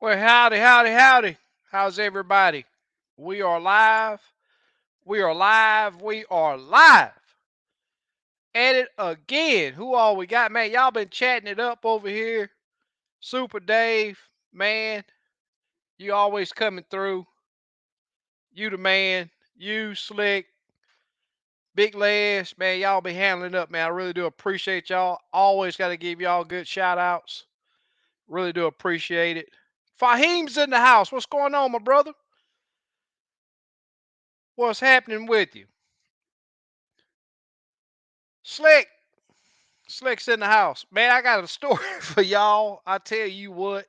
Well, howdy, howdy, howdy. How's everybody? We are live. We are live. We are live. At it again. Who all we got, man? Y'all been chatting it up over here. Super Dave, man. You always coming through. You the man. You Slick, Big Les, man. Y'all be handling up, man. I really do appreciate y'all. Always got to give y'all good shout outs. Really do appreciate it. Fahim's in the house. What's going on, my brother? What's happening with you? Slick. Slick's in the house. Man, I got a story for y'all. I tell you what,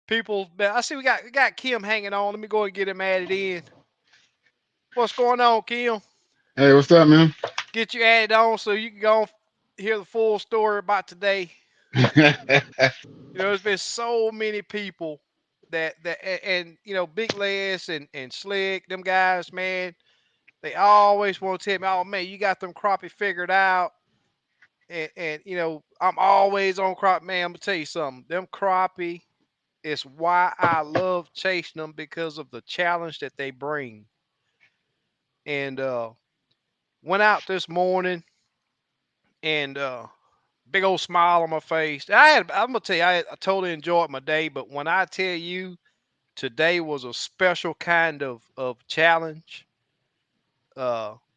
people, man, I see we got Kim hanging on. Let me go and get him added in. What's going on, Kim? Hey, what's up, man? Get you added on so you can go and hear the full story about today. There's been so many people and Big Les and Slick, them guys, man, they always want to tell me, oh man, you got them crappie figured out. And I'm always on crop, man. I'm gonna tell you something. Them crappie is why I love chasing them because of the challenge that they bring. And went out this morning and big old smile on my face. I'm gonna tell you, I totally enjoyed my day. But when I tell you today was a special kind of challenge,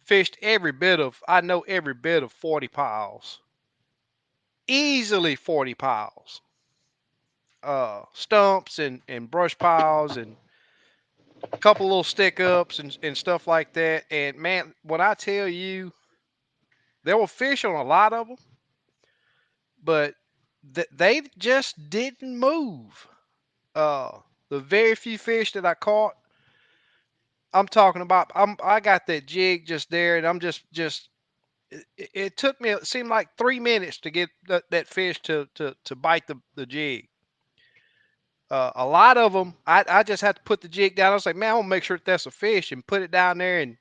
fished I know every bit of 40 piles, easily 40 piles. Stumps and brush piles and a couple little stick ups and stuff like that. And man, when I tell you there were fish on a lot of them, but they just didn't move. Uh, the very few fish that I caught, I'm talking about. I got that jig just there, and I'm just. It took me. It seemed like 3 minutes to get that fish to bite the jig. A lot of them, I just had to put the jig down. I was like, man, I want to make sure that that's a fish and put it down there and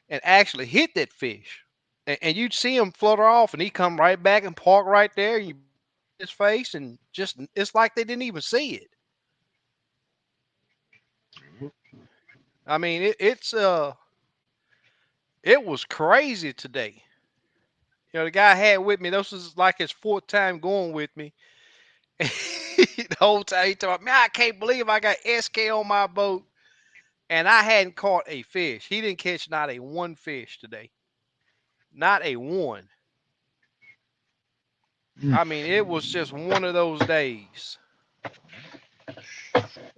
actually hit that fish. And you'd see him flutter off and he come right back and park right there. And you his face and just, it's like they didn't even see it. I mean, it was crazy today. The guy I had with me, this was like his fourth time going with me. The whole time he told me, man, I can't believe I got SK on my boat and I hadn't caught a fish. He didn't catch not a one fish today. Not a one. Mm. I mean, it was just one of those days.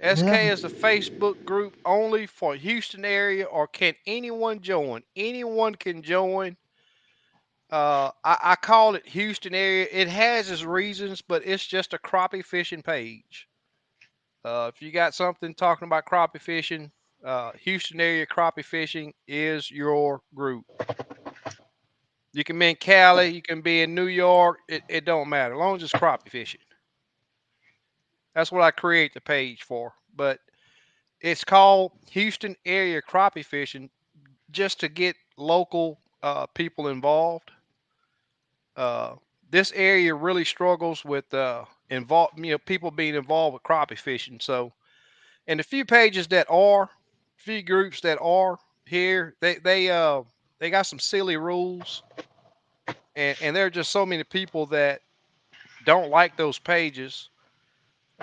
SK Well, is a Facebook group only for Houston area, or can anyone join? Anyone can join. I call it Houston area. It has its reasons, but it's just a crappie fishing page. If you got something talking about crappie fishing, Houston area crappie fishing is your group. You can be in Cali, you can be in New York. It don't matter, as long as it's crappie fishing. That's what I create the page for. But it's called Houston area crappie fishing just to get local people involved. Uh, this area really struggles with people being involved with crappie fishing. So, and the few pages that are, few groups that are here, they got some silly rules, and there are just so many people that don't like those pages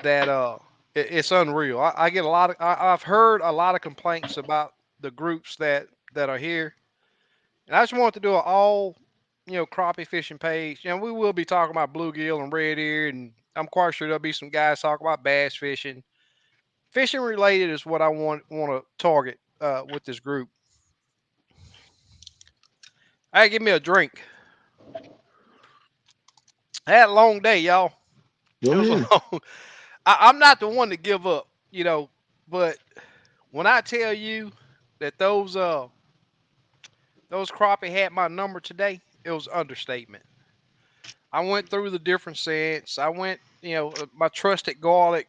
that it's unreal. I get a lot of I've heard a lot of complaints about the groups that are here, and I just want to do an all crappie fishing page. We will be talking about bluegill and red ear, and I'm quite sure there'll be some guys talking about bass fishing. Fishing related is what I want to target with this group. Hey, give me a drink. I had a long day, y'all. It go was a ahead. long. I'm not the one to give up, but when I tell you that those crappie had my number today, it was understatement. I went through the different scents. I went, my trusted garlic.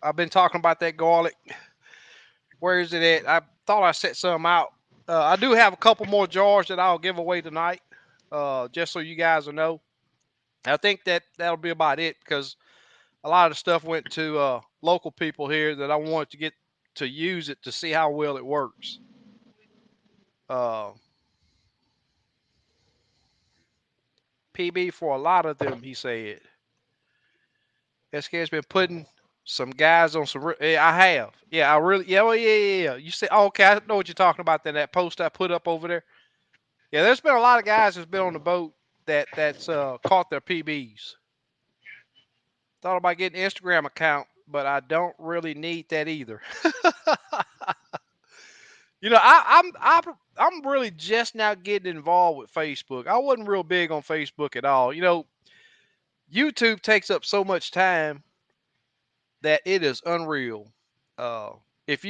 I've been talking about that garlic. Where is it at? I thought I set some out. I do have a couple more jars that I'll give away tonight, just so you guys will know. I think that'll be about it because a lot of the stuff went to local people here that I want to get to use it to see how well it works. Uh, PB for a lot of them, he said. SK's been putting some guys on some. Yeah, I have. Yeah, I really. Yeah, well, yeah. You say, oh, okay, I know what you're talking about. Then that post I put up over there. Yeah, there's been a lot of guys that's been on the boat that's caught their PBs. Thought about getting an Instagram account, but I don't really need that either. You know, I'm really just now getting involved with Facebook. I wasn't real big on Facebook at all. You know, YouTube takes up so much time that it is unreal. Uh, if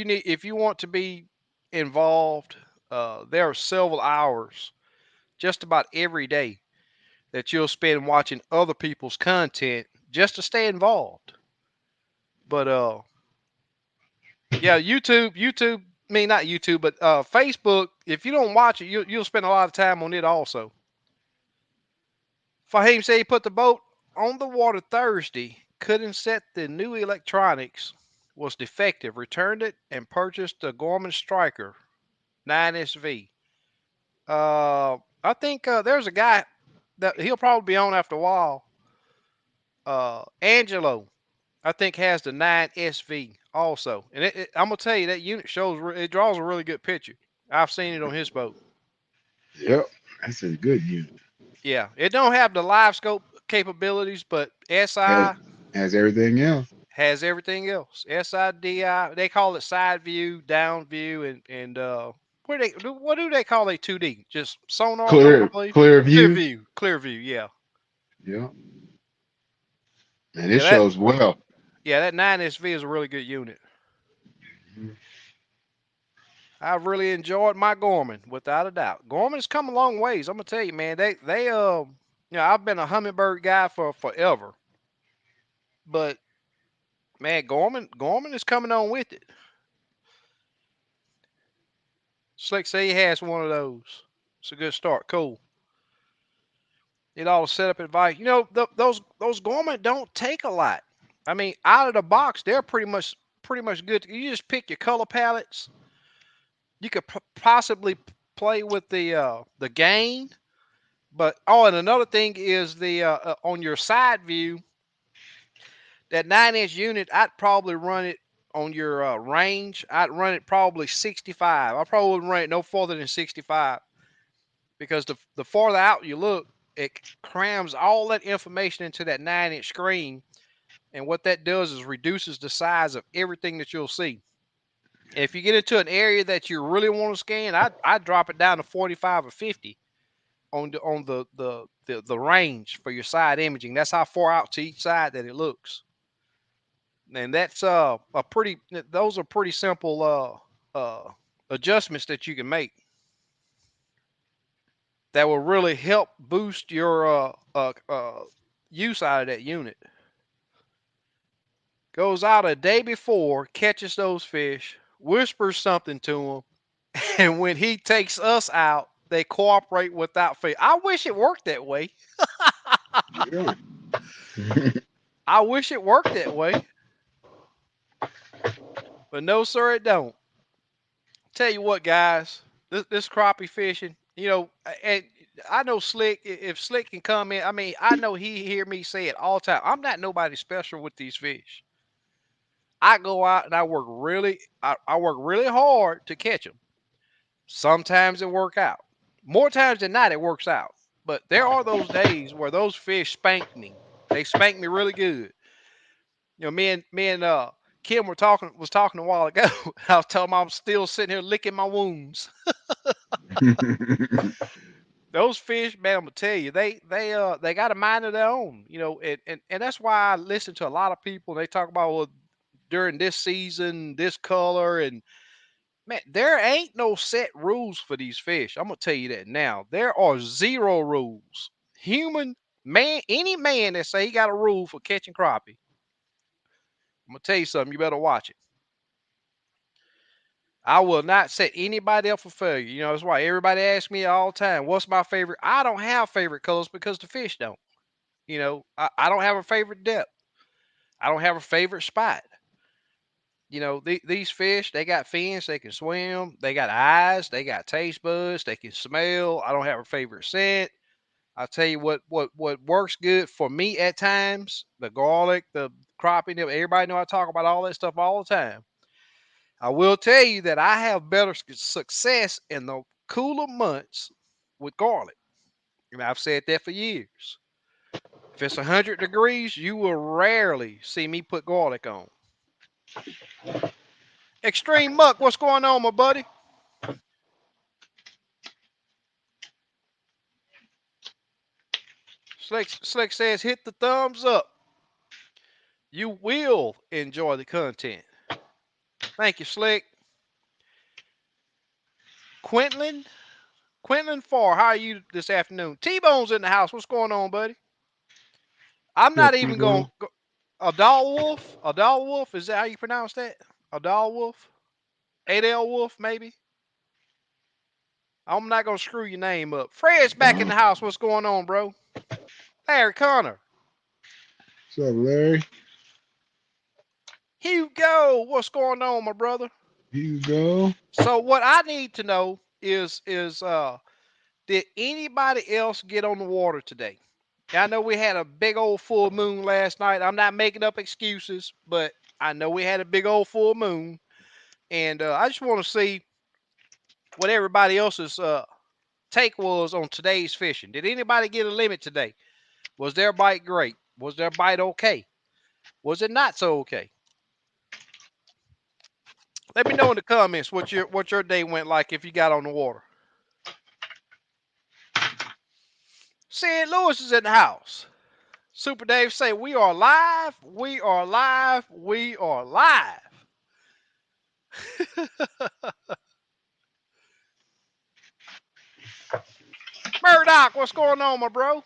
you want to be involved, there are several hours just about every day that you'll spend watching other people's content just to stay involved. But yeah, YouTube. I mean, not YouTube, but Facebook. If you don't watch it, you'll spend a lot of time on it also. Fahim said he put the boat on the water Thursday. Couldn't set the new electronics. Was defective. Returned it and purchased the Gorman Striker 9SV. I think there's a guy that he'll probably be on after a while. Angelo, I think has the 9SV also, and I'm gonna tell you that unit shows it draws a really good picture. I've seen it on his boat. Yep, that's a good unit. Yeah, it don't have the live scope capabilities, but Has, SI has everything else. has everything else. SIDI, they call it side view, down view, and what do they call a 2D? Just sonar, I Clear, believe. clear Clear view. view, clear view. Yeah, Yep, and it yeah. That shows well. yeah, that 9SV is a really good unit. I've really enjoyed my Gorman, without a doubt. Gorman has come a long ways. I'm gonna tell you, man. You know, I've been a Humminbird guy for forever, but man, Gorman is coming on with it. Slick say he has one of those. It's a good start. Cool. It all set up advice. You know, those Gorman don't take a lot. I mean, out of the box, they're pretty much good. You just pick your color palettes. You could possibly play with the gain. But and another thing is the on your side view, that 9-inch unit, I'd probably run it on your range. I'd run it probably 65. I probably wouldn't run it no further than 65 because the farther out you look, it crams all that information into that 9-inch screen, and what that does is reduces the size of everything that you'll see. If you get into an area that you really want to scan, I'd drop it down to 45 or 50 on the range for your side imaging. That's how far out to each side that it looks, and that's a pretty. Those are pretty simple adjustments that you can make that will really help boost your use out of that unit. Goes out a day before, catches those fish, whispers something to them, and when he takes us out, they cooperate without fail. I wish it worked that way. Yeah. I wish it worked that way. But no, sir, it don't. Tell you what, guys, this crappie fishing, you know, and I know Slick. If Slick can come in, I mean, I know he hear me say it all the time. I'm not nobody special with these fish. I go out and I work really hard to catch them. Sometimes it work out. More times than not, it works out. But there are those days where those fish spank me. They spank me really good. You know, me and Kim was talking a while ago. I was telling him I'm still sitting here licking my wounds. Those fish, man, I'm gonna tell you, they got a mind of their own. You know, and that's why I listen to a lot of people. They talk about, well, during this season, this color, and man, there ain't no set rules for these fish. I'm gonna tell you that now. There are zero rules. Human man, any man that say he got a rule for catching crappie, I'm gonna tell you something. You better watch it. I will not set anybody up for failure. You know, that's why everybody asks me all the time, what's my favorite? I don't have favorite colors because the fish don't. You know, I don't have a favorite depth. I don't have a favorite spot. These fish, they got fins, they can swim, they got eyes, they got taste buds, they can smell. I don't have a favorite scent. I'll tell you what works good for me at times, the garlic, the crappie, everybody know I talk about all that stuff all the time. I will tell you that I have better success in the cooler months with garlic. And I've said that for years. If it's 100 degrees, you will rarely see me put garlic on. Extreme Muck, what's going on, my buddy? Slick says hit the thumbs up. You will enjoy the content. Thank you, Slick. Quentin, Quentin Farr, how are you this afternoon? T-Bone's in the house. What's going on, buddy? I'm What's not up, even going T-Bone? to. A doll wolf? A doll wolf? Is that how you pronounce that? A doll wolf? Adel Wolf, maybe? I'm not going to screw your name up. Fred's back in Wow. the house. What's going on, bro? Larry Connor. What's up, Larry? Hugo, what's going on, my brother? Here you go. So what I need to know is did anybody else get on the water today? I know we had a big old full moon last night. I'm not making up excuses, but I know we had a big old full moon, and I just want to see what everybody else's take was on today's fishing. Did anybody get a limit today? Was their bite great? Was their bite okay? Was it not so okay? Let me know in the comments what your day went like if you got on the water. St. Louis is in the house. Super Dave say we are live. We are live. We are live. Murdoch, what's going on, my bro?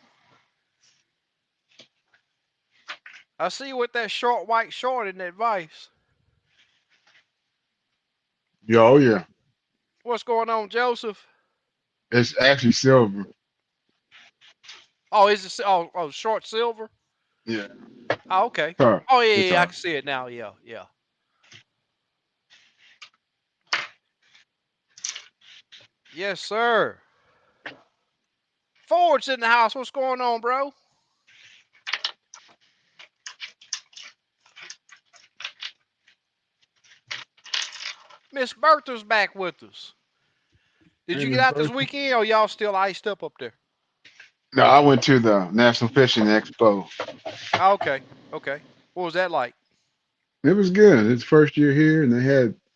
I see you with that short white short in that vice. Yeah, oh yeah. What's going on, Joseph? It's actually silver. Oh, is it? Oh, short silver. Yeah. Oh, okay. Tar. Oh, yeah, It's yeah, I all. can see it now. Yeah, yeah. Yes, sir. Ford's in the house. What's going on, bro? Miss Bertha's back with us. Did Hey, you get Miss out this Bertha. weekend, or y'all still iced up there? No, I went to the National Fishing Expo. Oh, okay, okay. What was that like? It was good. It's first year here, and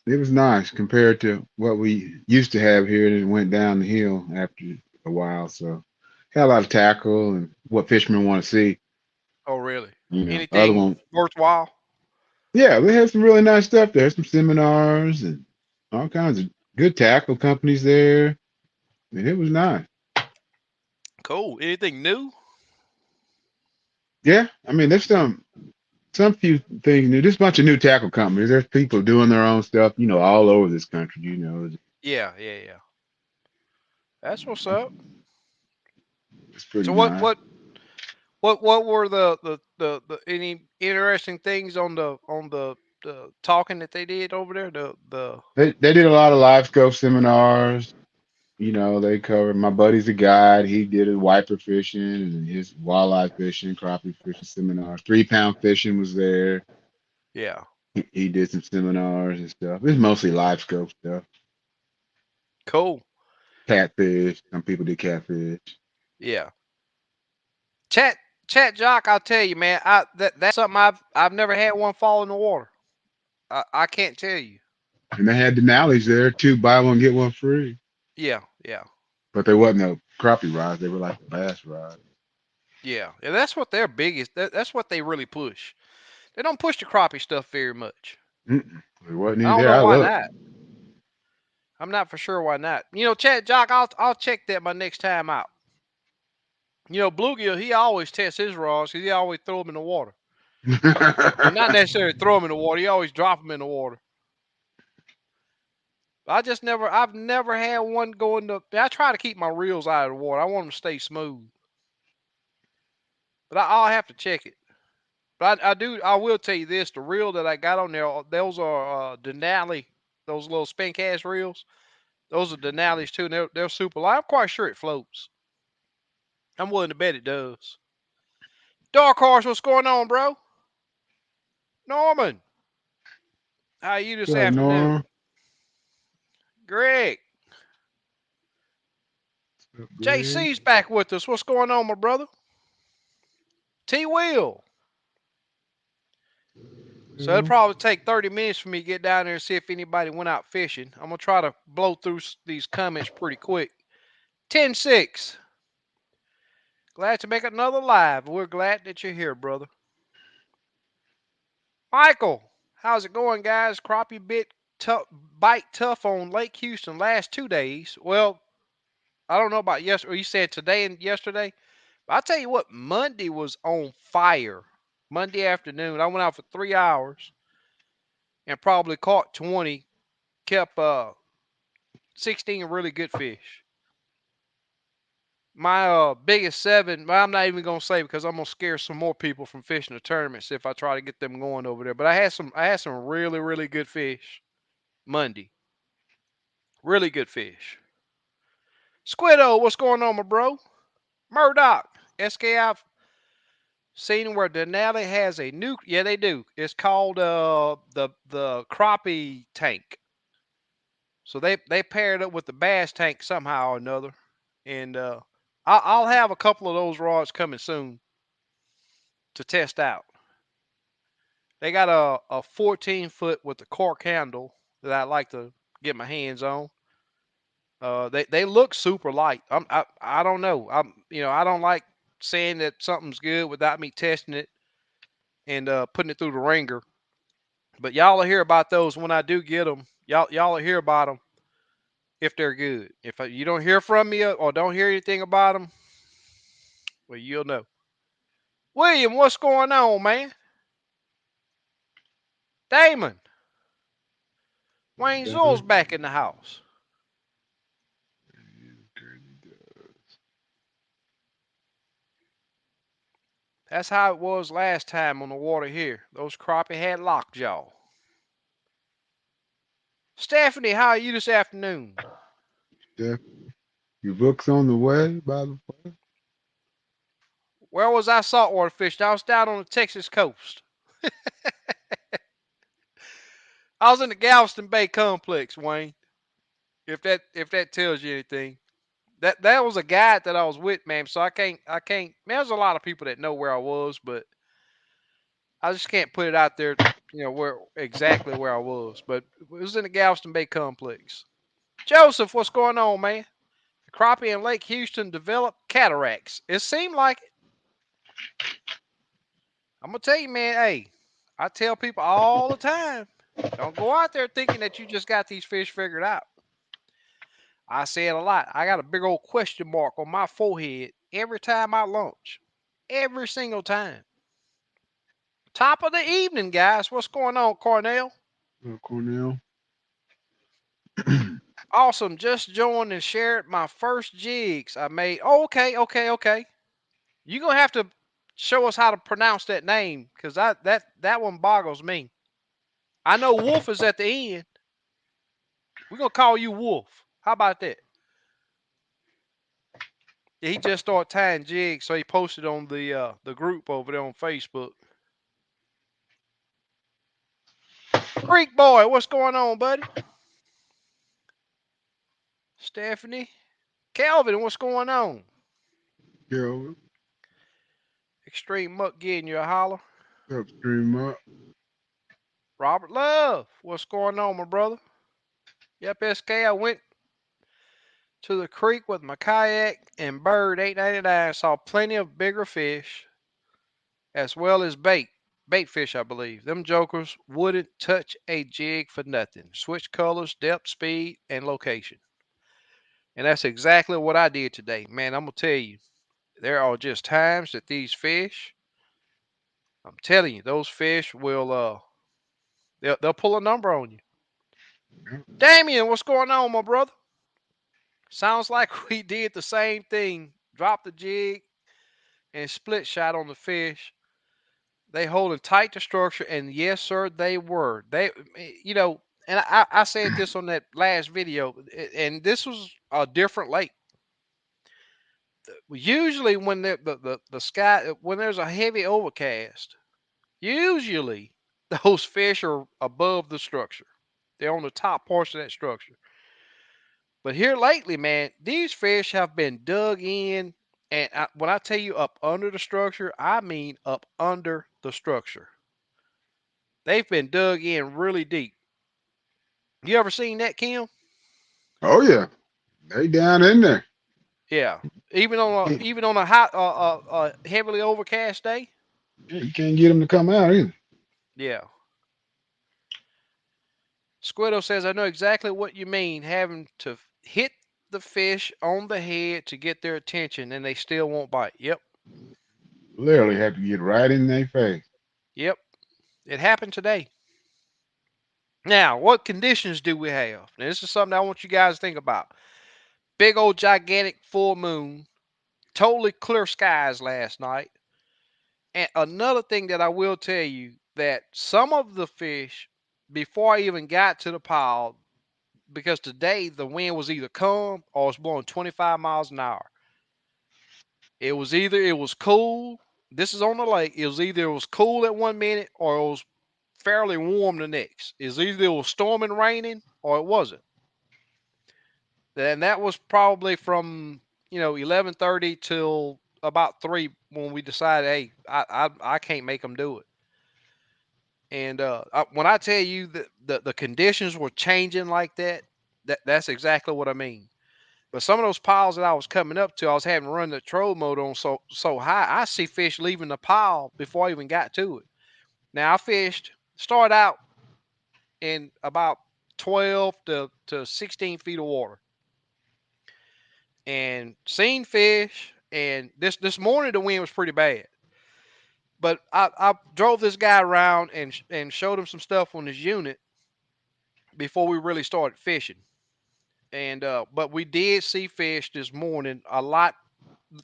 it was nice compared to what we used to have here, and it went down the hill after a while. So, had a lot of tackle and what fishermen want to see. Oh, really? Other Anything one, worthwhile? yeah, they had some really nice stuff there. Some seminars and all kinds of good tackle companies there. And it was nice. Cool. Anything new? Yeah, I mean, there's some few things new. There's a bunch of new tackle companies. There's people doing their own stuff, all over this country. Yeah, yeah, yeah. That's what's up. It's pretty So what nice. what what were the any interesting things on the talking that they did over there? The They did a lot of live scope seminars. They covered. My buddy's a guide. He did a wiper fishing and his walleye fishing, crappie fishing seminars. 3 pound fishing was there. Yeah. He did some seminars and stuff. It's mostly live scope stuff. Cool. Catfish. Some people did catfish. Yeah. Chat chat jock, I'll tell you, man. That's something I've never had one fall in the water. I can't tell you. And they had Denali's there too. Buy one get one free. Yeah, yeah, But they wasn't no crappie rods. They were like the bass rods. yeah. And that's what their biggest. That's what they really push. They don't push the crappie stuff very much. There wasn't any I don't there. know I why looked. not. I'm not for sure why not. Chat jock, I'll check that my next time out. Bluegill, he always tests his rods because he always throw them in the water. Well, not necessarily throw them in the water. He always drop them in the water. I've never had one go in the. I try to keep my reels out of the water. I want them to stay smooth, but I'll have to check it. But I will tell you this: the reel that I got on there, those are Denali, those little spin cast reels. Those are Denali's too, and they're super light. I'm quite sure it floats. I'm willing to bet it does. Dark Horse, what's going on, bro? Norman, how are you this What's up, afternoon? Nora? Greg, What's up, Greg? JC's back with us. What's going on, my brother? T Will. So it'll Well, probably take 30 minutes for me to get down there and see if anybody went out fishing. I'm gonna try to blow through these comments pretty quick. 10-6. Glad to make another live. We're glad that you're here, brother. Michael, how's it going, guys? Crappie bite tough on Lake Houston last 2 days. Well, I don't know about yesterday. You said today and yesterday. But I'll tell you what, Monday was on fire. Monday afternoon, I went out for 3 hours and probably caught 20. Kept 16 really good fish. My biggest seven, well, I'm not even gonna say because I'm gonna scare some more people from fishing the tournaments if I try to get them going over there. But I had some really really good fish Monday. Really good fish. Squiddo, what's going on, my bro? Murdoch, SK, I've seen where Denali has a new. Yeah, they do. It's called the crappie tank. So they paired up with the bass tank somehow or another, and I'll have a couple of those rods coming soon to test out. They got a 14 foot with a cork handle that I like to get my hands on. They look super light. I don't know. I don't like saying that something's good without me testing it and putting it through the ringer. But y'all will hear about those when I do get them. Y'all will hear about them if they're good. If you don't hear from me or don't hear anything about them, well, you'll know. William, what's going on, man? Damon, Wayne Zoll's Damon. back in the house. That's how it was last time on the water here. Those crappie had lockjaw. Stephanie, how are you this afternoon? Steph, your book's on the way, by the way. Where was I saltwater fishing? I was down on the Texas coast. I was in the Galveston Bay complex, Wayne. If that tells you anything. That was a guide that I was with, man. So I can't. Man, there's a lot of people that know where I was, but I just can't put it out there. Where exactly where I was, but it was in the Galveston Bay complex. Joseph, what's going on, man? The crappie in Lake Houston developed cataracts. It seemed like it. I'm gonna tell you, man. Hey, I tell people all the time, don't go out there thinking that you just got these fish figured out. I say it a lot. I got a big old question mark on my forehead every time I launch. Every single time. Top of the evening, guys. What's going on, Cornell? Cornell. Awesome. Just joined and shared my first jigs I made. Oh, okay, okay, okay. You're gonna have to show us how to pronounce that name because that one boggles me. I know Wolf is at the end. We're gonna call you Wolf. How about that? Yeah, he just started tying jigs, so he posted on the group over there on Facebook. Creek boy, what's going on, buddy? Stephanie, Calvin, what's going on? Yo, Extreme Muck getting you a holler. upstream up. Robert Love, what's going on, my brother? Yep, SK. I went to the creek with my kayak and bird 8.99. Saw plenty of bigger fish as well as bait fish, I believe. Them jokers wouldn't touch a jig for nothing. Switch colors, depth, speed, and location. And that's exactly what I did today. Man, I'm going to tell you, there are just times that these fish, I'm telling you, those fish will, they'll pull a number on you. Damien, what's going on, my brother? Sounds like we did the same thing. Dropped the jig and split shot on the fish. They holding tight to structure, and yes, sir, they were. And I said this on that last video, and this was a different lake. Usually, when the sky, when there's a heavy overcast, usually those fish are above the structure. They're on the top portion of that structure. But here lately, man, these fish have been dug in, and when I tell you up under the structure, I mean up under the structure. They've been dug in really deep. You ever seen that, Kim? Oh yeah, they down in there. Yeah. Even on You a even on a hot heavily overcast day. can't get them to come out either. Yeah. Squiddo says, I know exactly what you mean, having to hit the fish on the head to get their attention, and they still won't bite. Yep. Literally have to get right in their face. Yep. It happened today. Now, what conditions do we have? Now, this is something I want you guys to think about. Big old gigantic full moon, totally clear skies last night. And another thing that I will tell you that some of the fish, before I even got to the pile, because today the wind was either calm or it's blowing 25 miles an hour. It was cool. This is on the lake. It was cool at 1 minute or it was fairly warm the next. It was storming, raining, or it wasn't. And that was probably from 11:30 till about 3 when we decided, hey, I can't make them do it. And when I tell you that the conditions were changing like that, that's exactly what I mean. But some of those piles that I was coming up to, I was having to run the troll mode on so high. I see fish leaving the pile before I even got to it. Now I started out in about 12 to 16 feet of water and seen fish. And this morning the wind was pretty bad. But I drove this guy around and showed him some stuff on his unit before we really started fishing. And but we did see fish this morning a lot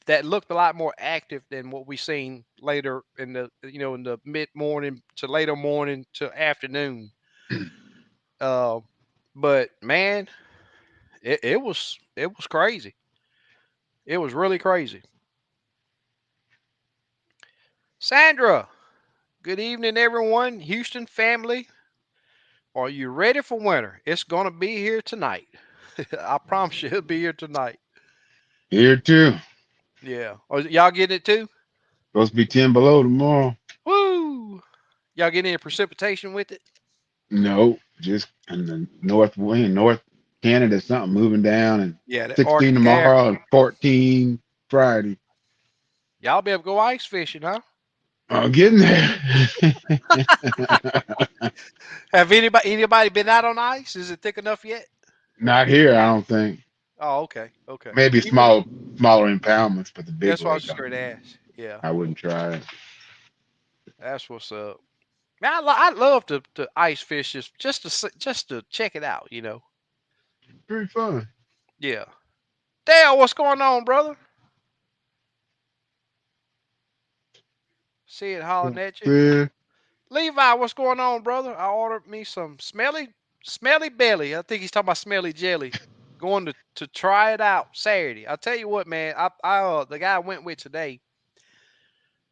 that looked a lot more active than what we seen later in the mid morning to later morning to afternoon. Uh, but man, it was crazy. It was really crazy. Sandra, good evening, everyone. Houston family, are you ready for winter? It's gonna be here tonight. I promise you, it'll be here tonight. Here too. Yeah. Y'all getting it too? Supposed to be 10 below tomorrow. Woo! Y'all getting any precipitation with it? No, just in the north wind, North Canada, something moving down, and Yeah, the 16 Arctic air. tomorrow and 14 Friday. Y'all be able to go ice fishing, huh? Oh, getting there. Have anybody been out on ice? Is it thick enough yet? Not here, I don't think. Oh, okay, okay. Maybe Even smaller impoundments, but the big that's what I was lake, just going to ask. Yeah, I wouldn't try it. that's what's up. Man, I love to ice fish just to check it out. Very fun. Yeah. Dale, what's going on, brother? See it hollering at you. Yeah. Levi, what's going on, brother? I ordered me some smelly belly. I think he's talking about smelly jelly. Going to try it out Saturday. I'll tell you what, man. The guy I went with today,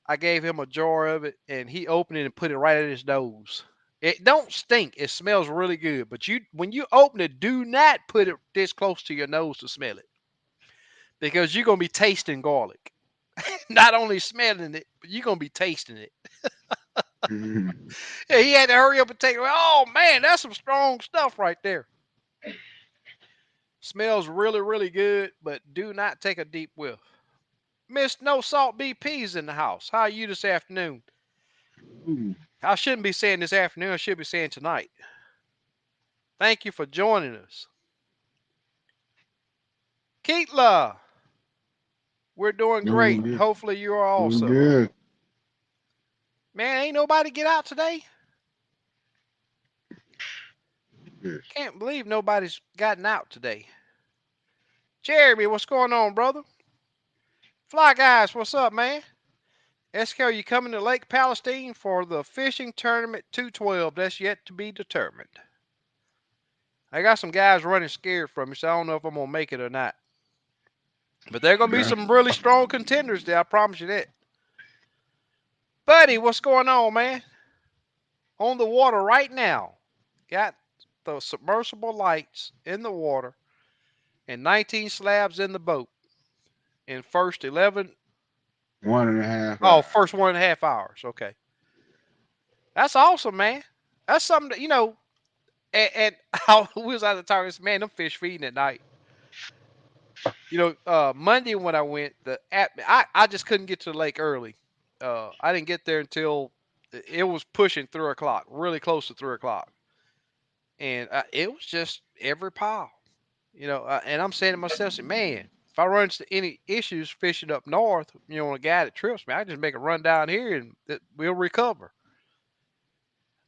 I gave him a jar of it, and he opened it and put it right at his nose. It don't stink. It smells really good. But when you open it, do not put it this close to your nose to smell it, because you're gonna be tasting garlic. Not only smelling it, but you're gonna be tasting it. Mhm. Yeah, he had to hurry up and take it. Oh man, that's some strong stuff right there. Smells really, really good, but do not take a deep whiff. Miss No Salt BP's in the house. How are you this afternoon? Ooh. I shouldn't be saying this afternoon. I should be saying tonight. Thank you for joining us. Keitla, we're doing great. Doing good. Hopefully you are Doing also. good. Man, ain't nobody get out today. Yes. Can't believe nobody's gotten out today. Jeremy, what's going on, brother? Fly guys, what's up, man? SK, you coming to Lake Palestine for the fishing tournament 212? That's yet to be determined. I got some guys running scared from me, so I don't know if I'm gonna make it or not. But there are gonna be Yeah. some really strong contenders there. I promise you that. Buddy, what's going on, man? On the water right now. Got the submersible lights in the water and 19 slabs in the boat in first 11. 1.5 hours. Oh, first 1.5 hours. Okay. That's awesome, man. That's something that, and we was out of the targets, man, them fish feeding at night. Monday when I went, I just couldn't get to the lake early. I didn't get there until it was pushing 3 o'clock, really close to 3 o'clock, and it was just every pile. And I'm saying to myself, say, man, if I run into any issues fishing up north, on a guy that trips me, I just make a run down here and we'll recover.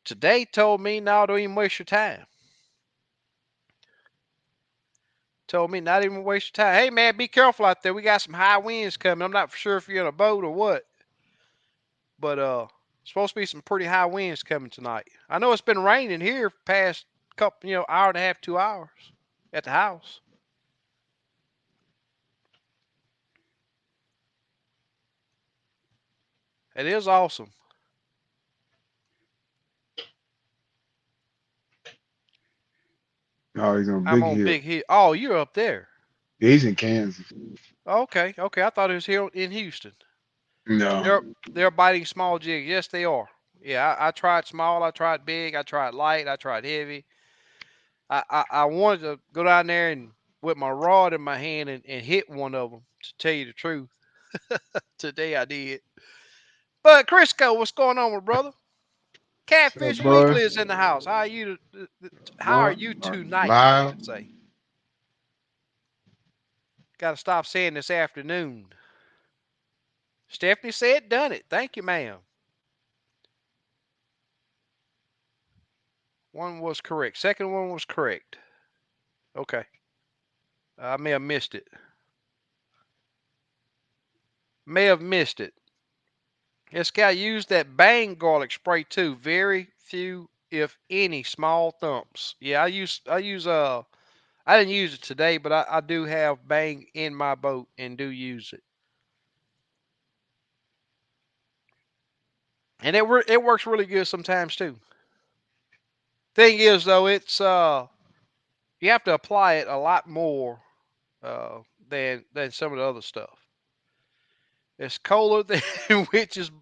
Today told me, no, don't even waste your time. Told me not even waste your time. Hey man, be careful out there. We got some high winds coming. I'm not for sure if you're in a boat or what, but supposed to be some pretty high winds coming tonight. I know it's been raining here past couple, hour and a half, 2 hours at the house. It is awesome. Oh, he's on I'm Big on Hill. Big Hill. Oh, you're up there. He's in Kansas. Okay, okay. I thought it was here in Houston. No. They're biting small jigs. Yes, they are. Yeah, I tried small. I tried big. I tried light. I tried heavy. I wanted to go down there and with my rod in my hand and hit one of them. To tell you the truth, today I did. But Crisco, what's going on, my brother? What's up, Catfish boy? Weekly is in the house. How are Boy, you tonight? I live. should say. Got to stop saying this afternoon. Stephanie said, "Done it." Thank you, ma'am. One was correct. Second one was correct. Okay. I may have missed it. May have missed it. This guy used that Bang garlic spray too. Very few, if any, small thumps. Yeah, I didn't use it today, but I do have Bang in my boat and do use it. And it works really good sometimes too. Thing is though, it's you have to apply it a lot more than some of the other stuff. It's colder than witches.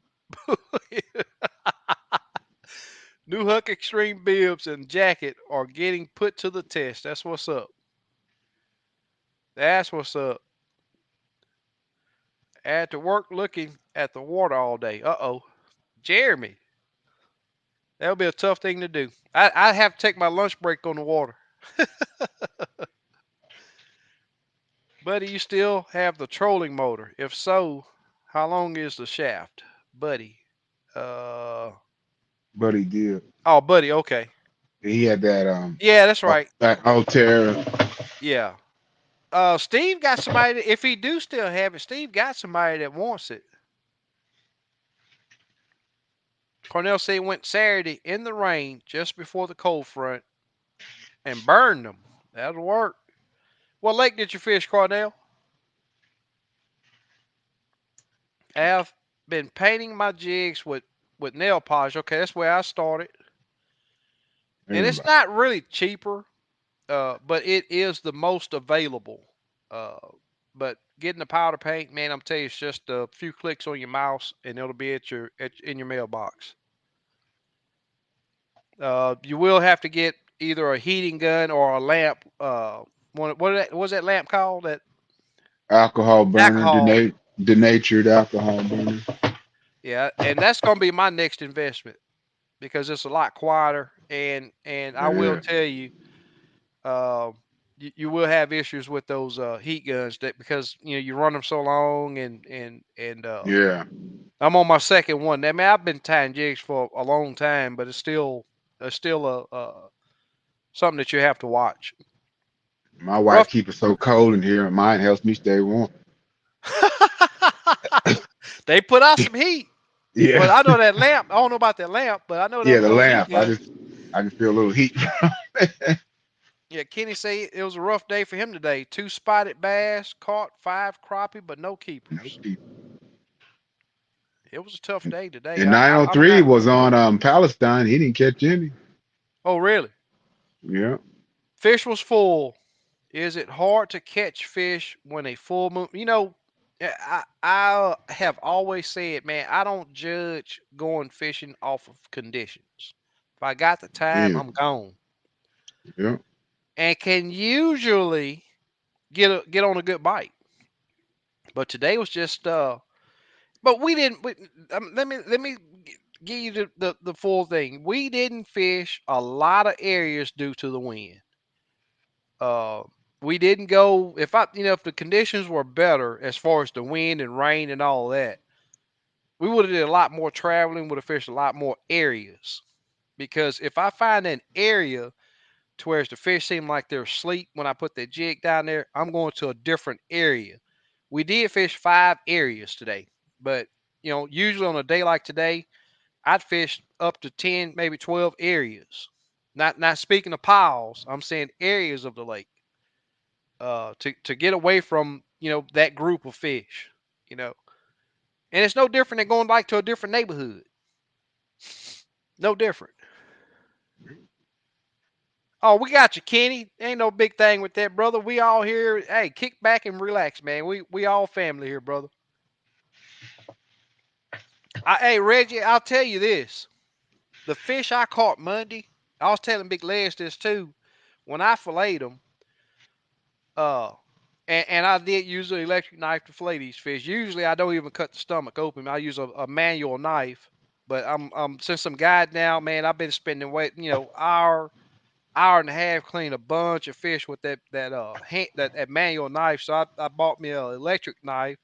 New Huck Extreme bibs and jacket are getting put to the test. That's what's up. That's what's up. I had to work looking at the water all day. Uh-oh. Jeremy, that would be a tough thing to do. I'd have to take my lunch break on the water. Buddy, you still have the trolling motor. If so, how long is the shaft? Buddy. Uh But he did. oh, buddy, okay. He had that Yeah, that's right. that Altera. Yeah. Steve got somebody. If he do still have it, Steve got somebody that wants it. Cornell said he went Saturday in the rain just before the cold front and burned them. That'll work. What lake did you fish, Cornell? I've been painting my jigs with nail polish. Okay, that's where I started. And it's Everybody. not really cheaper, but it is the most available. Uh, but getting the powder paint, man, I'm telling you, it's just a few clicks on your mouse and it'll be in your mailbox. You will have to get either a heating gun or a lamp. What was that lamp called? That Alcohol burner, alcohol. denatured alcohol burner. Yeah, and that's going to be my next investment because it's a lot quieter. And I will Yeah. tell you, uh, you will have issues with those heat guns that because you run them so long and Yeah. I'm on my second one. I mean, I've been tying jigs for a long time, but it's still something that you have to watch. My wife Rough. keep it so cold in here, and mine helps me stay warm. They put out some heat. Yeah, But I know that lamp. I don't know about that lamp, but I know yeah, them the those heat lamp. guns. I just feel a little heat from it. Yeah, Kenny say it was a rough day for him today. 2 spotted bass, caught 5 crappie, but no No keepers. people. It was a tough day today. And I'm 903 not. was on Palestine. He didn't catch any. Oh, really? Yeah, Fish was full. Is it hard to catch fish when a full moon? I have always said, man, I don't judge going fishing off of conditions. If I got the time, yeah, I'm gone, yeah. and can usually get on a good bite. But today was just But we didn't. Let me give you the full thing. We didn't fish a lot of areas due to the wind. Uh, we didn't go. If the conditions were better as far as the wind and rain and all that, we would have did a lot more traveling. Would have fished a lot more areas. Because if I find an area to where the fish seem like they're asleep when I put the jig down there, I'm going to a different area. We did fish 5 areas today, but usually on a day like today, I'd fish up to 10, maybe 12 areas. Not speaking of piles, I'm saying areas of the lake. To get away from that group of fish. You know, and it's no different than going like to a different neighborhood. No different. Oh, we got you, Kenny. Ain't no big thing with that, brother. We all here. Hey, kick back and relax, man. We all family here, brother. Hey, Reggie, I'll tell you this. The fish I caught Monday, I was telling Big Les this too. When I filleted them, uh, and I did use an electric knife to fillet these fish. Usually, I don't even cut the stomach open. I use a manual knife. But since I'm guide now, man, I've been spending hour and a half cleaning a bunch of fish with that manual knife. So I bought me an electric knife.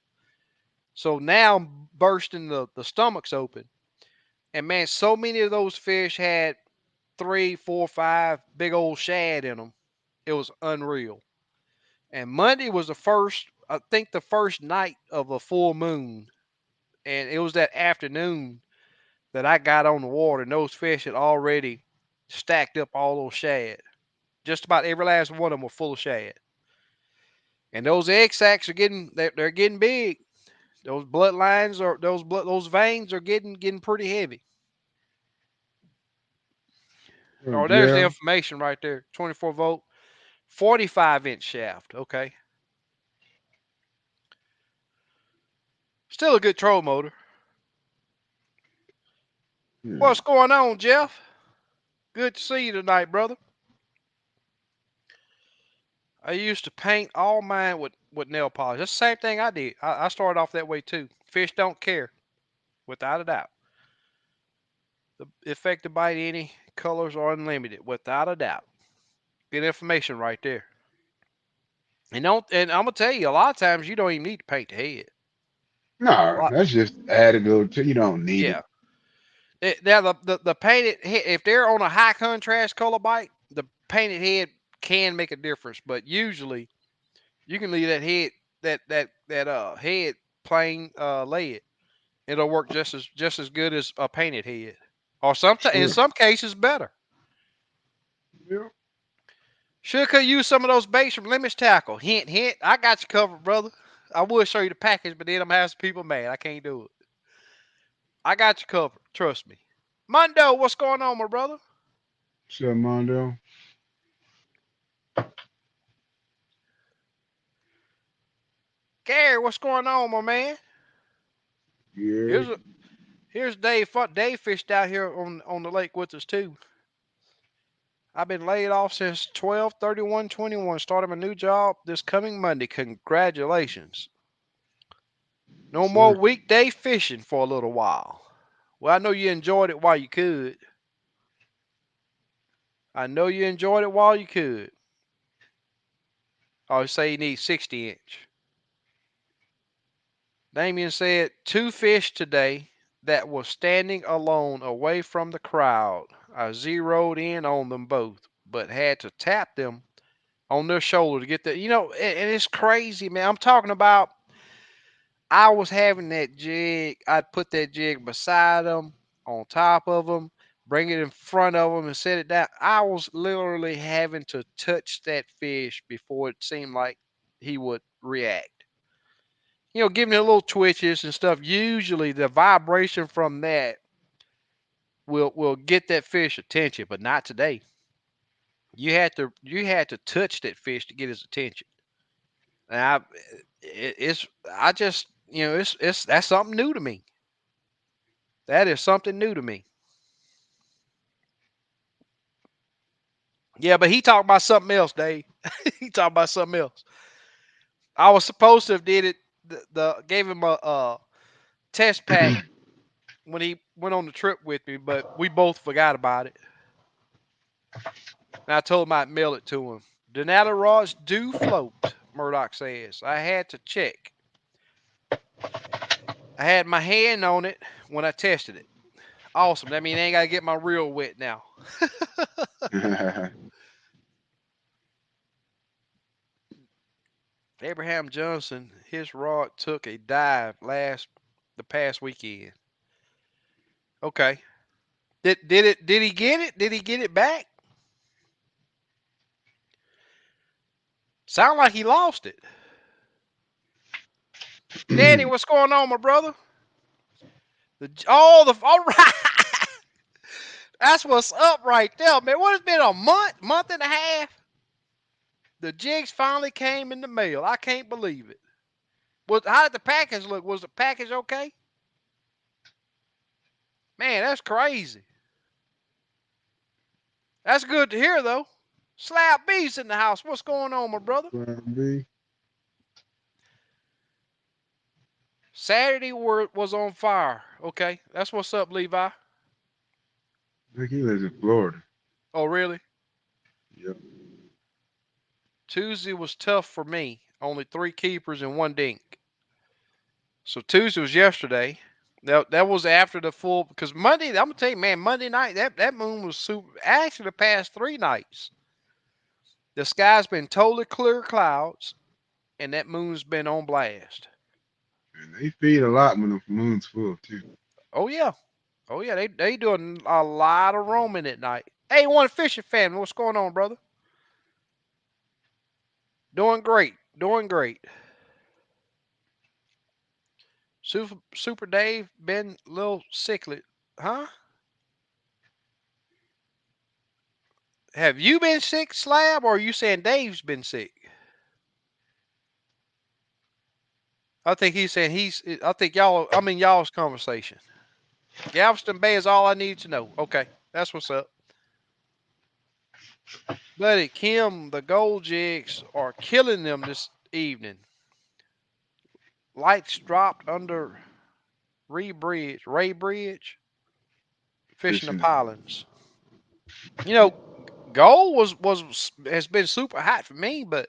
So now I'm bursting the stomachs open. And man, so many of those fish had 3, 4, 5 big old shad in them. It was unreal. And Monday was I think the first night of a full moon. And it was that afternoon that I got on the water, and those fish had already stacked up all those shad. Just about every last one of them were full of shad. And those egg sacs they're getting big. Those bloodlines or those veins are getting pretty heavy. Oh, Oh, there's the yeah. information right there. 24-volt, 45-inch shaft. Okay, still a good troll motor. Yeah. What's going on, Jeff? Good to see you tonight, brother. I used to paint all mine with nail polish. That's the same thing I did. I started off that way too. Fish don't care, without a doubt. The effect to bite any colors are unlimited, without a doubt. Good information right there. And I'm gonna tell you, a lot of times you don't even need to paint the head. A No, lot, that's just added a little. You don't need it. yeah. Now the painted head, if they're on a high contrast color bite, the painted head can make a difference. But usually you can leave that head plain lead. It'll work just as good as a painted head, or sometimes in Sure. some cases better. Yeah. Should could use some of those baits from Limits Tackle. Hint, hint. I got you covered, brother. I would show you the package, but then I'm having some people mad. I can't do it. I got you covered. Trust me. Mondo, what's going on, my brother? So, Mondo. Gary, what's going on, my man? Yeah. Here's a, here's Dave. Dave fished out here on the lake with us too. I've been laid off since 12/31/21. Starting my new job this coming Monday. Congratulations. No more Sir. weekday fishing for a little while. Well, I know you enjoyed it while you could. I know you enjoyed it while you could. I say you need 60-inch. Damien said 2 fish today that was standing alone away from the crowd. I zeroed in on them both, but had to tap them on their shoulder to get the. And it's crazy, man. I'm talking about. I was having that jig. I'd put that jig beside them, on top of them, bring it in front of them, and set it down. I was literally having to touch that fish before it seemed like he would react. Giving it little twitches and stuff. Usually, the vibration from that will get that fish attention, but not today. You had to touch that fish to get his attention. And I just it's that's something new to me. That is something new to me. Yeah, but he talked about something else, Dave. He talked about something else. I was supposed to have did it. The gave him a test pack when he went on the trip with me, but we both forgot about it. And I told him I'd mail it to him. Denali rods do float, Murdoch says. I had to check. I had my hand on it when I tested it. Awesome. That means I ain't got to get my reel wet now. Abraham Johnson, his rod took a dive the past weekend. Okay. Did he get it? Did he get it back? Sound like he lost it. Danny, what's going on, my brother? All right. That's what's up right there, man. What has been a month and a half? The jigs finally came in the mail. I can't believe it. How did the package look? Was the package okay? Man, that's crazy. That's good to hear, though. Slap B's in the house. What's going on, my brother? Crappie. Saturday was on fire. Okay, that's what's up, Levi. I think he lives in Florida. Oh, really? Yep. Tuesday was tough for me. Only 3 keepers and 1 dink. So Tuesday was yesterday. That was after the full because Monday. I'm gonna tell you, man. Monday night that moon was super. Actually, the past 3 nights, the sky's been totally clear clouds, and that moon's been on blast. And they feed a lot when the moon's full too. Oh yeah, oh yeah. They doing a lot of roaming at night. Hey, one fishing fan, what's going on, brother? Doing great, doing great. Super Dave been a little sickly, huh? Have you been sick, Slab, or are you saying Dave's been sick? I think he's saying he's. I think y'all. I'm in y'all's conversation. Galveston Bay is all I need to know. Okay, that's what's up, buddy. Kim, the gold jigs are killing them this evening. Lights dropped under Ray Bridge, fishing the Fishing. pilings. You know, gold was has been super hot for me, but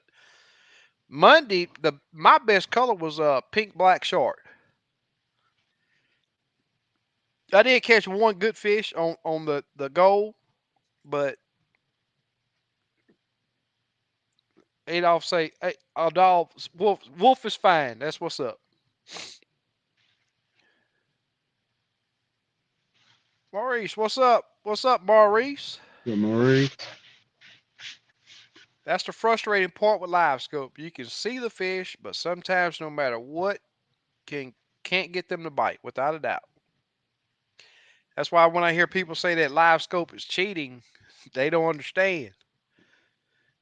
Monday the my best color was pink black shark. I did catch one good fish on the gold, but Adolph say, "Hey, Adolph, Wolf is fine. That's what's up." Maurice, what's up? What's up, Maurice? So Marie, That's the frustrating part with live scope. You can see the fish, but sometimes no matter what, can can't get them to bite without a doubt. That's why when I hear people say that live scope is cheating, they don't understand.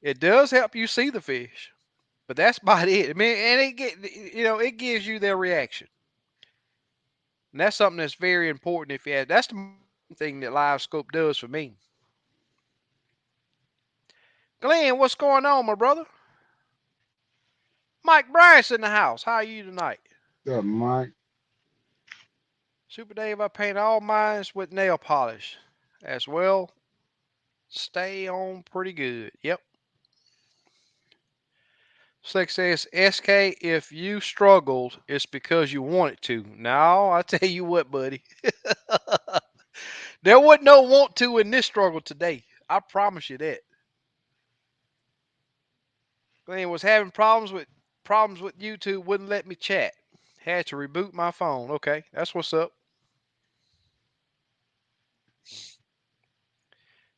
It does help you see the fish, but that's about it. I mean, and it gives you their reaction. And that's something that's very important. If you have, that's the main thing that live scope does for me. Glenn, what's going on, my brother? Mike Bryce in the house. How are you tonight? what's up, Mike? Super Dave, I paint all mines with nail polish as well. Stay on pretty good. Yep. Slick says, SK, if you struggled, it's because you wanted to. No, I tell you what, buddy. There wasn't no want to in this struggle today. I promise you that. Glenn was having problems with YouTube, wouldn't let me chat. Had to reboot my phone. Okay, that's what's up.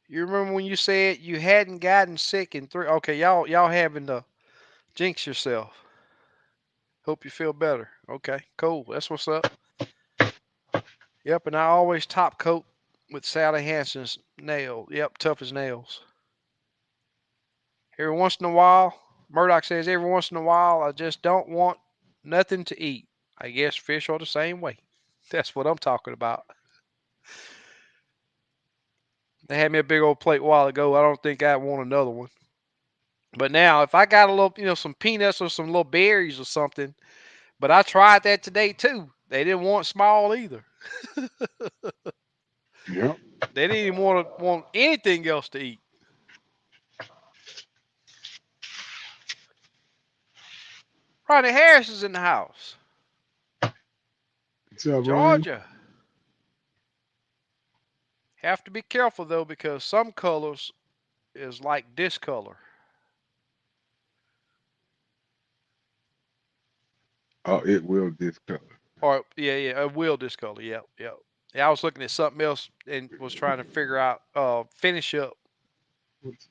You remember when you said you hadn't gotten sick in 3? Okay, y'all having to jinx yourself. Hope you feel better. Okay, cool. That's what's up. Yep, and I always top coat with Sally Hansen's nail. Yep, tough as nails. Every once in a while, Murdoch says every once in a while I just don't want nothing to eat. I guess fish are the same way. That's what I'm talking about. They had me a big old plate a while ago. I don't think I want another one. But now, if I got a little, some peanuts or some little berries or something, but I tried that today too. They didn't want small either. Yep. They didn't even want anything else to eat. Ronnie Harris is in the house. What's up, Ronnie? Georgia. Have to be careful though because some colors is like discolor. Oh, it will discolor. Or yeah, a will discolor. Yep, yep. Yeah, I was looking at something else and was trying to figure out finish up. What's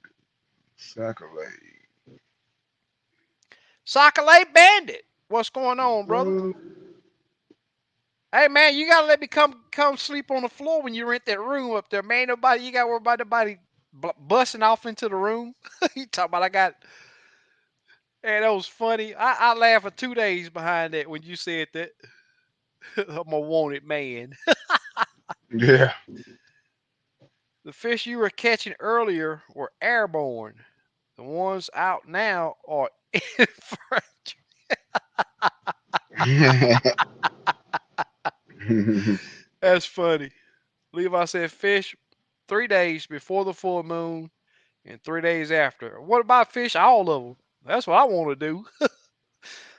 Sacrilege? Socolate Bandit. What's going on, brother? Bro. Hey man, you gotta let me come sleep on the floor when you rent that room up there, man. Nobody, you gotta worry about nobody busting off into the room. You talking about I got? And that was funny. I laughed for 2 days behind that when you said that. I'm a wanted man. Yeah. The fish you were catching earlier were airborne. The ones out now are infantry. That's funny. Levi said fish 3 days before the full moon and 3 days after. What about fish all of them? That's what I want to do.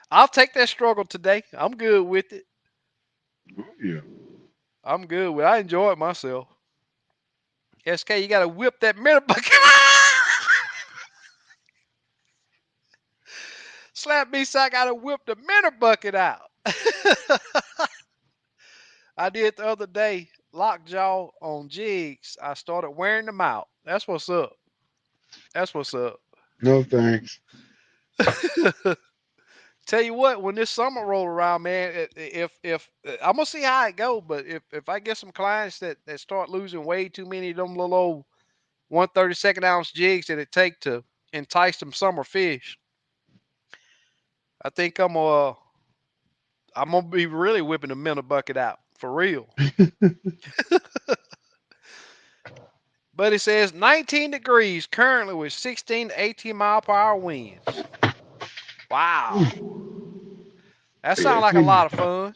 I'll take that struggle today. I'm good with it. Oh, yeah. I'm good with it. I enjoy it myself. SK, you got to whip that minute bucket. Slap me so I got to whip the minute bucket out. I did the other day, lockjaw on jigs. I started wearing them out. That's what's up. That's what's up. No thanks. Tell you what, when this summer roll around, man, if I'm gonna see how it go, but if I get some clients that start losing way too many of them little old 132nd ounce jigs that it take to entice them summer fish, I think I'm gonna be really whipping the minnow bucket out for real. But it says 19 degrees currently with 16 to 18 mile per hour winds. Wow, that Yeah, sounds it's like a lot of fun.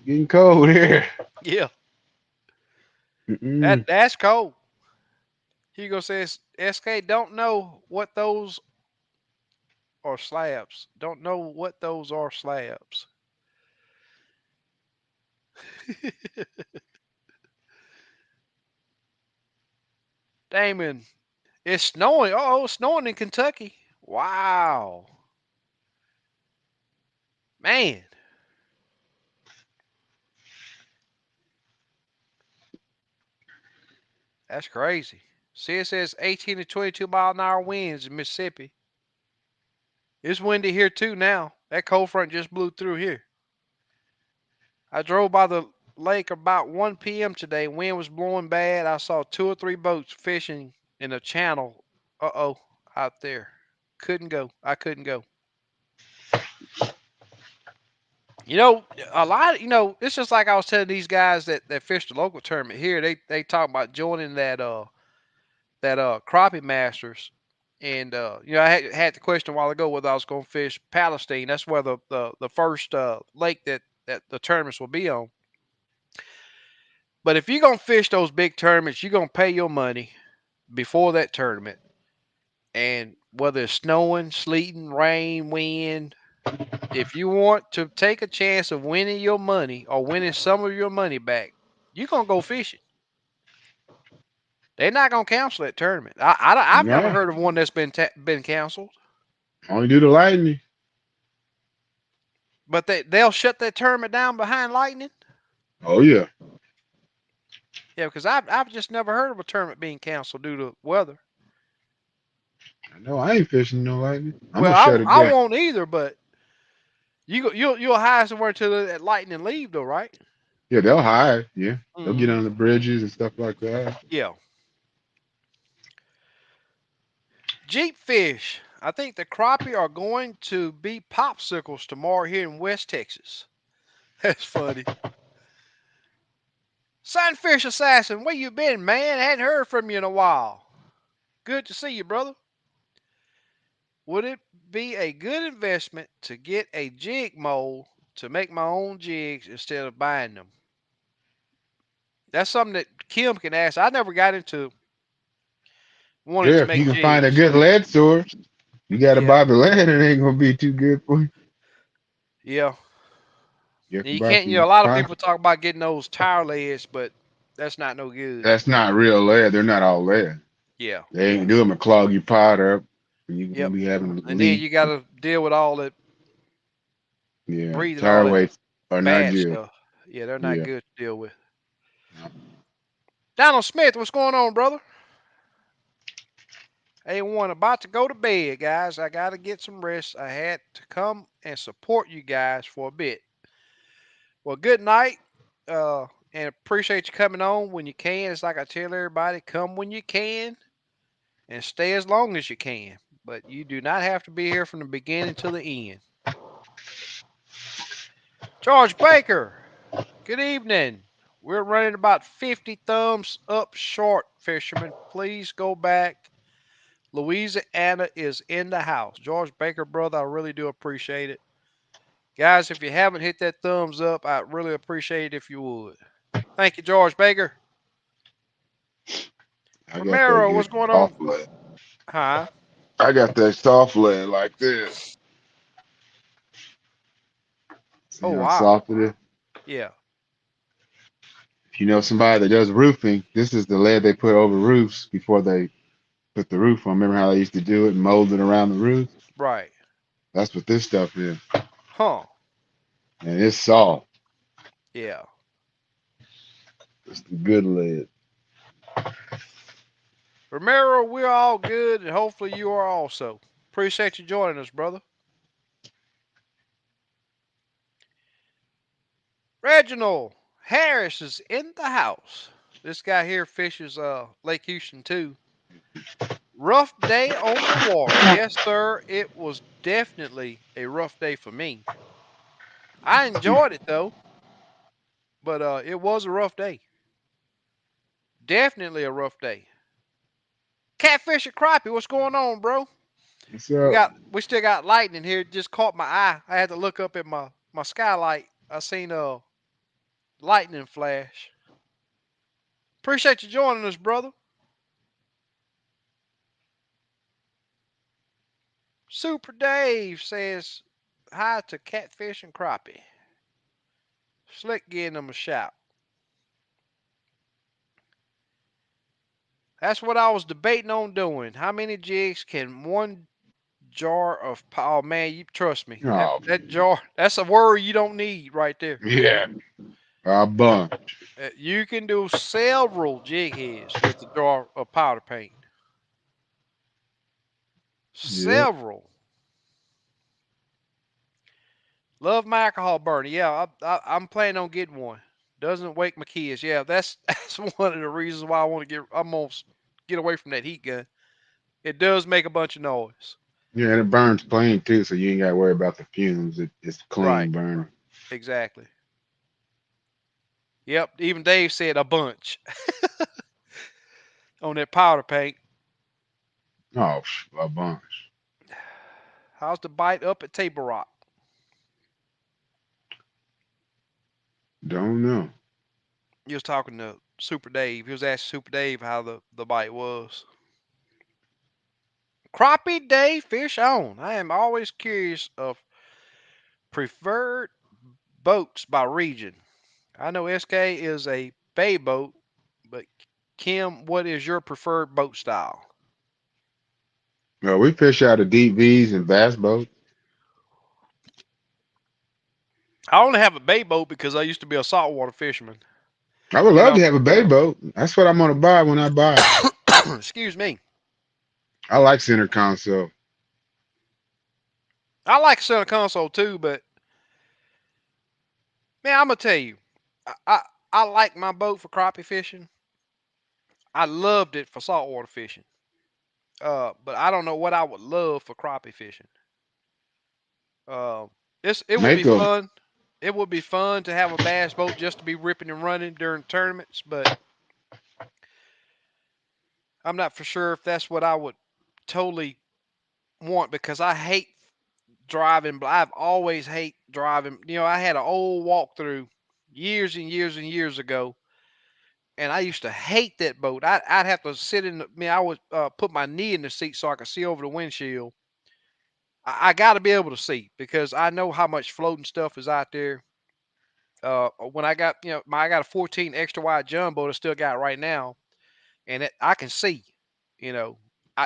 getting cold here. Yeah, Mm-mm. that's cold. Hugo says SK don't know what those are slabs. Don't know what those are slabs. Damon, it's snowing. Oh, it's snowing in Kentucky. Wow, man, that's crazy. See, it says 18 to 22 mile an hour winds in Mississippi. It's windy here too now. That cold front just blew through here. I drove by the lake about 1 p.m. today. Wind was blowing bad. I saw 2 or 3 boats fishing in a channel. Uh-oh, out there. Couldn't go. I couldn't go. You know, a lot of, it's just like I was telling these guys that fish the local tournament here. They talk about joining that crappie masters. And I had the question a while ago whether I was going to fish Palestine. That's where the first lake that the tournaments will be on. But if you're gonna fish those big tournaments, you're gonna pay your money before that tournament. And whether it's snowing, sleeting, rain, wind, if you want to take a chance of winning your money or winning some of your money back, you're gonna go fishing. They're not gonna cancel that tournament. I've never No, heard of one that's been canceled. only do the lightning. But they'll shut that tournament down behind lightning. Oh yeah. Yeah, because I've just never heard of a tournament being canceled due to weather. I know I ain't fishing no lightning. I'm Well, gonna shut it I down. won't either, but you'll hire somewhere until that lightning leave though, right? Yeah, they'll hide. Yeah, they'll get Hmm. on the bridges and stuff like that. Yeah. Jeep fish. I think the crappie are going to be popsicles tomorrow here in West Texas. That's funny. Sunfish assassin, where you been, man? Hadn't heard from you in a while. Good to see you, brother. Would it be a good investment to get a jig mold to make my own jigs instead of buying them? That's something that Kim can ask. I never got into wanting Yeah, to if you make can find a jigs. good lead source, you got to Yeah, buy the lead. It ain't gonna be too good for you. yeah. You have And to you buy can't, some. a lot of Buy. people talk about getting those tire leads, but that's not no good. That's not real lead. They're not all lead. Yeah, They ain't doing to clog your pot up, and you're gonna yep. be having a And then leak. you got to deal with all that Yeah, breathing, all tire that weights are not bad good. stuff. Yeah, they're not Yeah. good to deal with. Donald Smith, what's going on, brother? A1, about to go to bed, guys. I got to get some rest. I had to come and support you guys for a bit. Well, good night. And appreciate you coming on when you can. It's like I tell everybody, come when you can and stay as long as you can. But you do not have to be here from the beginning to the end. George Baker, good evening. We're running about 50 thumbs up short, fishermen. Please go back. Louisiana is in the house. George Baker, brother, I really do appreciate it. Guys, if you haven't hit that thumbs up, I'd really appreciate it if you would. Thank you, George Baker. I got that Romero, good what's going on? soft lead. Huh? I got that soft lead like this. See Oh, how wow. soft it is? Yeah. If you know somebody that does roofing, this is the lead they put over roofs before they put the roof on. Remember how they used to do it and mold it around the roof? Right. That's what this stuff is. Huh. And it's soft. Yeah. It's the good lead. Romero, we're all good, and hopefully you are also. Appreciate you joining us, brother. Reginald Harris is in the house. This guy here fishes Lake Houston too. Rough day on the water. Yes, sir. It was definitely a rough day for me. I enjoyed it though, but it was a rough day. Definitely a rough day. Catfish and crappie, what's going on, bro? What's up? We still got lightning here. It just caught my eye. I had to look up at my skylight. I seen a lightning flash. Appreciate you joining us, brother. Super Dave says hi to Catfish and Crappie. Slick getting them a shout. That's what I was debating on doing. How many jigs can one jar of? Oh man, you trust me. That Oh, that jar. That's a word you don't need right there. yeah. A bunch. You can do several jig heads with a jar of powder paint. Yep. Several. Love my alcohol burner. Yeah, I'm planning on getting one. Doesn't wake my kids. Yeah, that's that's one of the reasons why I want to get. I'm gonna get away from that heat gun. It does make a bunch of noise. Yeah, and it burns clean too, so you ain't got to worry about the fumes. It's Right. clean burning. Exactly. Yep. Even Dave said a bunch on that powder paint. Oh, a bunch. How's the bite up at Table Rock? Don't know. He was talking to Super Dave. He was asking Super Dave how the bite was. Crappie Day fish on. I am always curious of preferred boats by region. I know SK is a bay boat, but Kim, what is your preferred boat style? Well, we fish out of deep V's and bass boats. I only have a bay boat because I used to be a saltwater fisherman. I would You love to know, have a bay boat. That's what I'm gonna buy when I buy it. excuse me. I like center console. I like center console too, but man, I'm gonna tell you, I, I I like my boat for crappie fishing. I loved it for saltwater fishing. But I don't know what I would love for crappie fishing. Uh, it would be Make a fun. It would be fun to have a bass boat just to be ripping and running during tournaments, but I'm not for sure if that's what I would totally want because I hate driving. I've always hate driving. You know, I had an old walkthrough years and years and years ago, and I used to hate that boat. I'd have to sit in. I would put my knee in the seat so I could see over the windshield. I got to be able to see because I know how much floating stuff is out there. When I got I got a 14 extra wide jumbo I still got right now, and I can see. You know,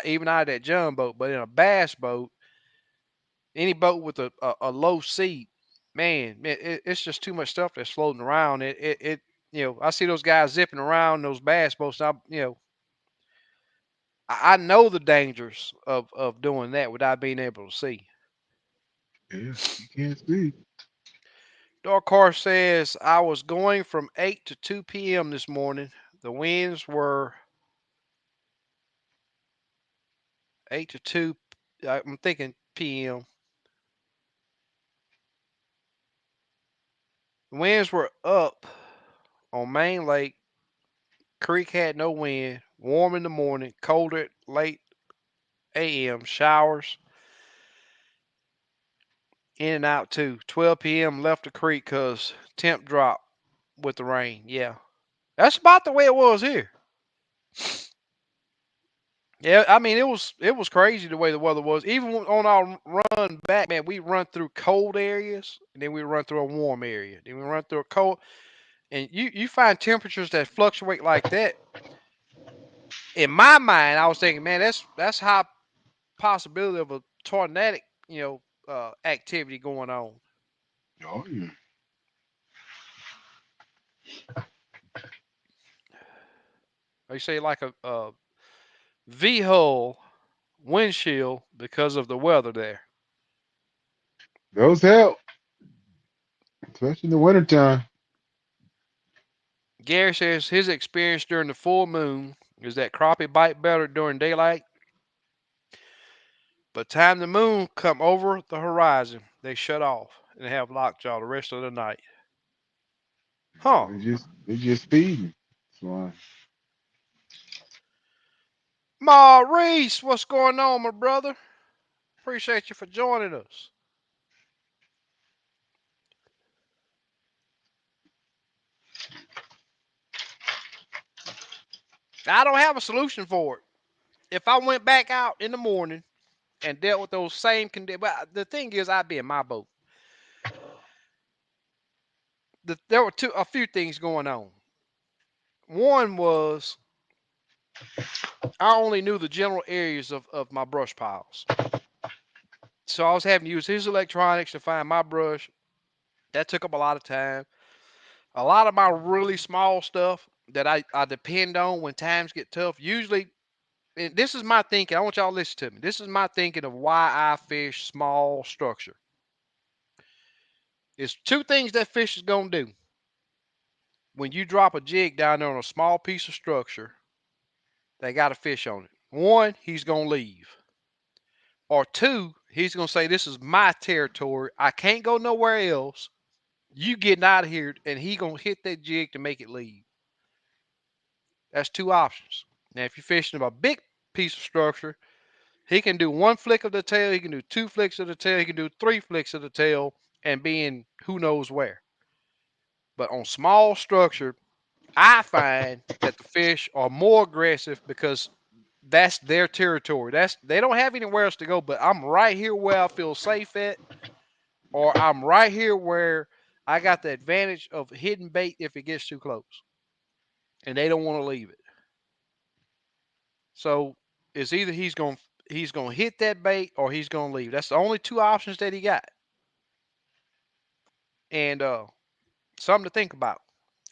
even out of that jumbo, but in a bass boat, any boat with a low seat, man, it's just too much stuff that's floating around. I see those guys zipping around those bass boats. And I know the dangers of doing that without being able to see. yeah, you can't see. Dark Horse says I was going from 8 to 2 p.m. this morning. The winds were 8 to 2. I'm thinking p.m. The winds were up on Main Lake. Creek had no wind. Warm in the morning, colder at late a.m. Showers in and out too. 12 p.m. left the creek because temp dropped with the rain. Yeah, that's about the way it was here. Yeah, I mean it was crazy the way the weather was. Even on our run back, man, we run through cold areas and then we run through a warm area. Then we run through a cold, and you find temperatures that fluctuate like that. In my mind, I was thinking, man, that's high possibility of a tornadic, activity going on. Oh yeah. They say like a V hull windshield because of the weather there. Those help, especially in the wintertime. Gary says his experience during the full moon is that crappie bite better during daylight, but time the moon come over the horizon, they shut off and have lockjaw the rest of the night. Huh. They just feeding. That's why. Maurice, what's going on, my brother? Appreciate you for joining us. I don't have a solution for it. If I went back out in the morning and dealt with those same conditions, but the thing is, I'd be in my boat. There were a few things going on. One was I only knew the general areas of my brush piles. So I was having to use his electronics to find my brush. That took up a lot of time. A lot of my really small stuff that I depend on when times get tough, usually, and this is my thinking. I want y'all to listen to me. This is my thinking of why I fish small structure. It's two things that fish is going to do. When you drop a jig down there on a small piece of structure, they got a fish on it. One, he's going to leave. Or two, he's going to say, this is my territory. I can't go nowhere else. You getting out of here, and he going to hit that jig to make it leave. That's two options. Now, if you're fishing a big piece of structure, he can do one flick of the tail. He can do two flicks of the tail. He can do three flicks of the tail and be in who knows where. But on small structure, I find that the fish are more aggressive because that's their territory. They don't have anywhere else to go, but I'm right here where I feel safe at, or I'm right here where I got the advantage of hitting bait if it gets too close, and they don't want to leave it. So it's either he's gonna hit that bait or he's gonna leave. That's the only two options that he got. And something to think about.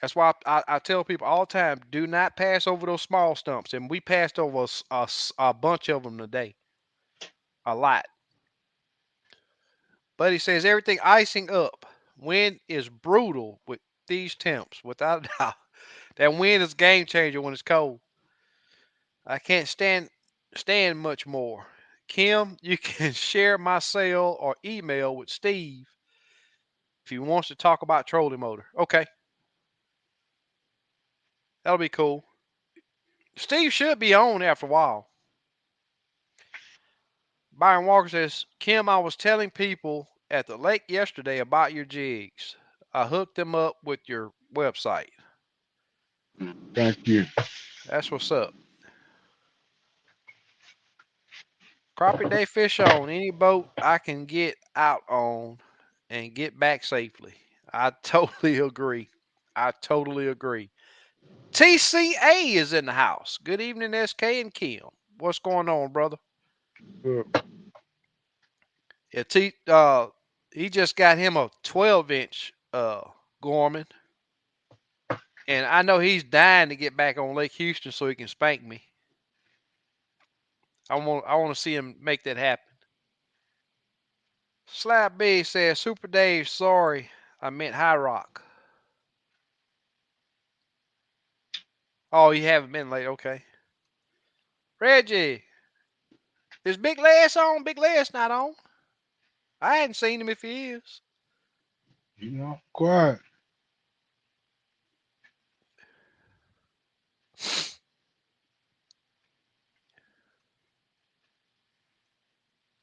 That's why I tell people all the time, do not pass over those small stumps. And we passed over a bunch of them today, a lot. But he says everything icing up. Wind is brutal with these temps, without a doubt. That wind is game changer when it's cold. I can't stand much more. Kim, you can share my cell or email with Steve if he wants to talk about trolling motor. Okay, that'll be cool. Steve should be on after a while. Byron Walker says, Kim, I was telling people at the lake yesterday about your jigs. I hooked them up with your website. Thank you. That's what's up. Crappie day fish on any boat I can get out on and get back safely. I totally agree. I totally agree. TCA is in the house. Good evening, SK and Kim. What's going on, brother? Look, Yeah, he just got him a 12-inch Gorman, and I know he's dying to get back on Lake Houston so he can spank me. I want to see him make that happen. Slap B says, Super Dave, sorry, I meant High Rock. Oh, you haven't been late. Okay. Reggie, is Big Les on? Big Les not on. I hadn't seen him if he is. you know, quiet.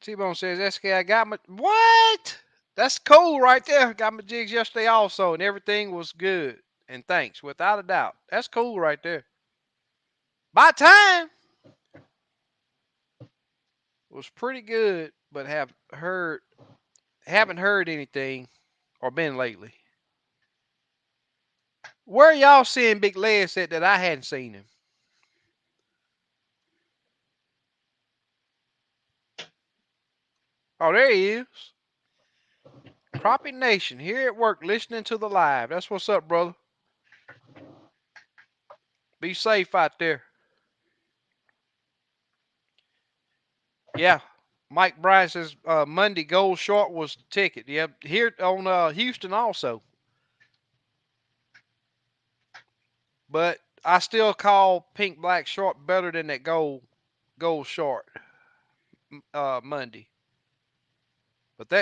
T-Bone says, SK, I got my. What? That's cool right there. Got my jigs yesterday also, and everything was good. And thanks, without a doubt. That's cool right there. By time was pretty good, but haven't heard anything or been lately. Where y'all seeing Big Les at that I hadn't seen him? Oh, there he is. Crappie Nation here at work listening to the live. That's what's up, brother. Be safe out there. Yeah. Mike Bryan says Monday gold short was the ticket. Yeah, here on Houston also. But I still call pink black short better than that gold short Monday. But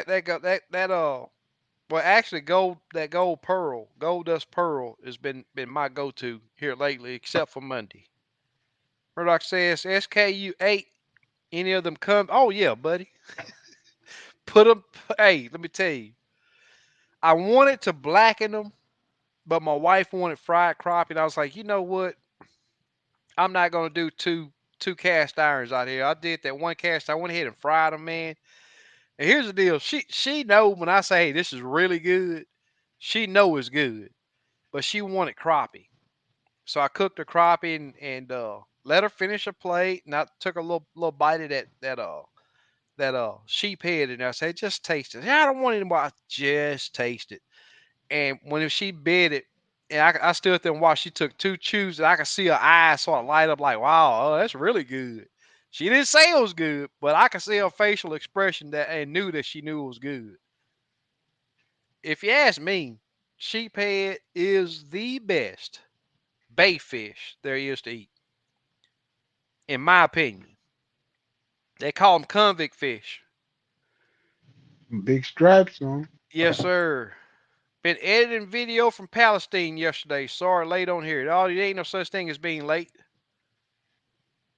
well actually gold pearl, gold dust pearl has been my go-to here lately, except for Monday. Murdoch says SKU 8. Any of them come? Oh yeah, buddy. Put them. Hey, let me tell you. I wanted to blacken them, but my wife wanted fried crappie, and I was like, you know what? I'm not gonna do two cast irons out here. I did that one cast. I went ahead and fried them, man. And here's the deal. She know when I say, hey, this is really good. She know it's good, but she wanted crappie. So I cooked her crappie and let her finish her plate. And I took a little bite of that sheep head, and I said, just taste it. Yeah, I don't want any more. I just taste it. And when she bit it, and I stood there and watched, she took two chews, and I could see her eyes sort of light up like, wow, oh, that's really good. She didn't say it was good, but I could see her facial expression that and knew that she knew it was good. If you ask me, sheephead is the best bait fish there is to eat, in my opinion. They call them convict fish. Big stripes on. Yes, sir. Been editing video from Palestine yesterday. Sorry, late on here. Oh, there ain't no such thing as being late.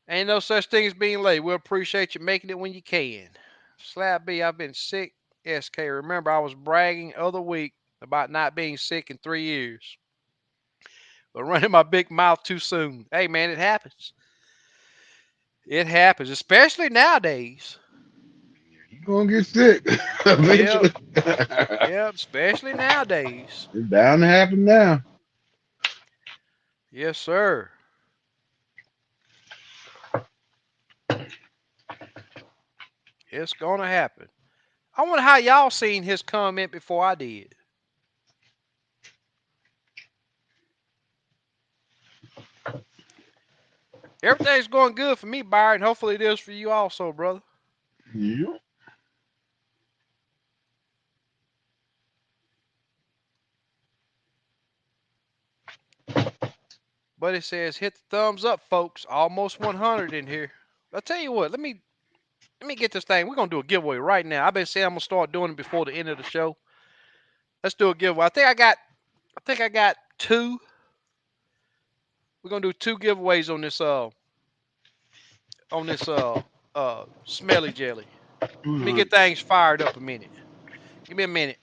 Ain't no such thing as being late. We appreciate you making it when you can. Slab B, I've been sick. SK, remember I was bragging other week about not being sick in 3 years, but running my big mouth too soon. Hey, man, it happens. It happens, especially nowadays. You gonna get sick Yep, eventually. yep, especially nowadays. It's bound to happen now. Yes, sir. It's gonna happen. I wonder how y'all seen his comment before I did. Everything's going good for me, Byron. Hopefully it is for you also, brother. Yeah. But it says hit the thumbs up, folks. Almost 100 in here. I'll tell you what. Let me get this thing. We're gonna do a giveaway right now. I've been saying I'm gonna start doing it before the end of the show. Let's do a giveaway. I think I got two. We're gonna do two giveaways on this smelly jelly. Let me get things fired up a minute. Give me a minute.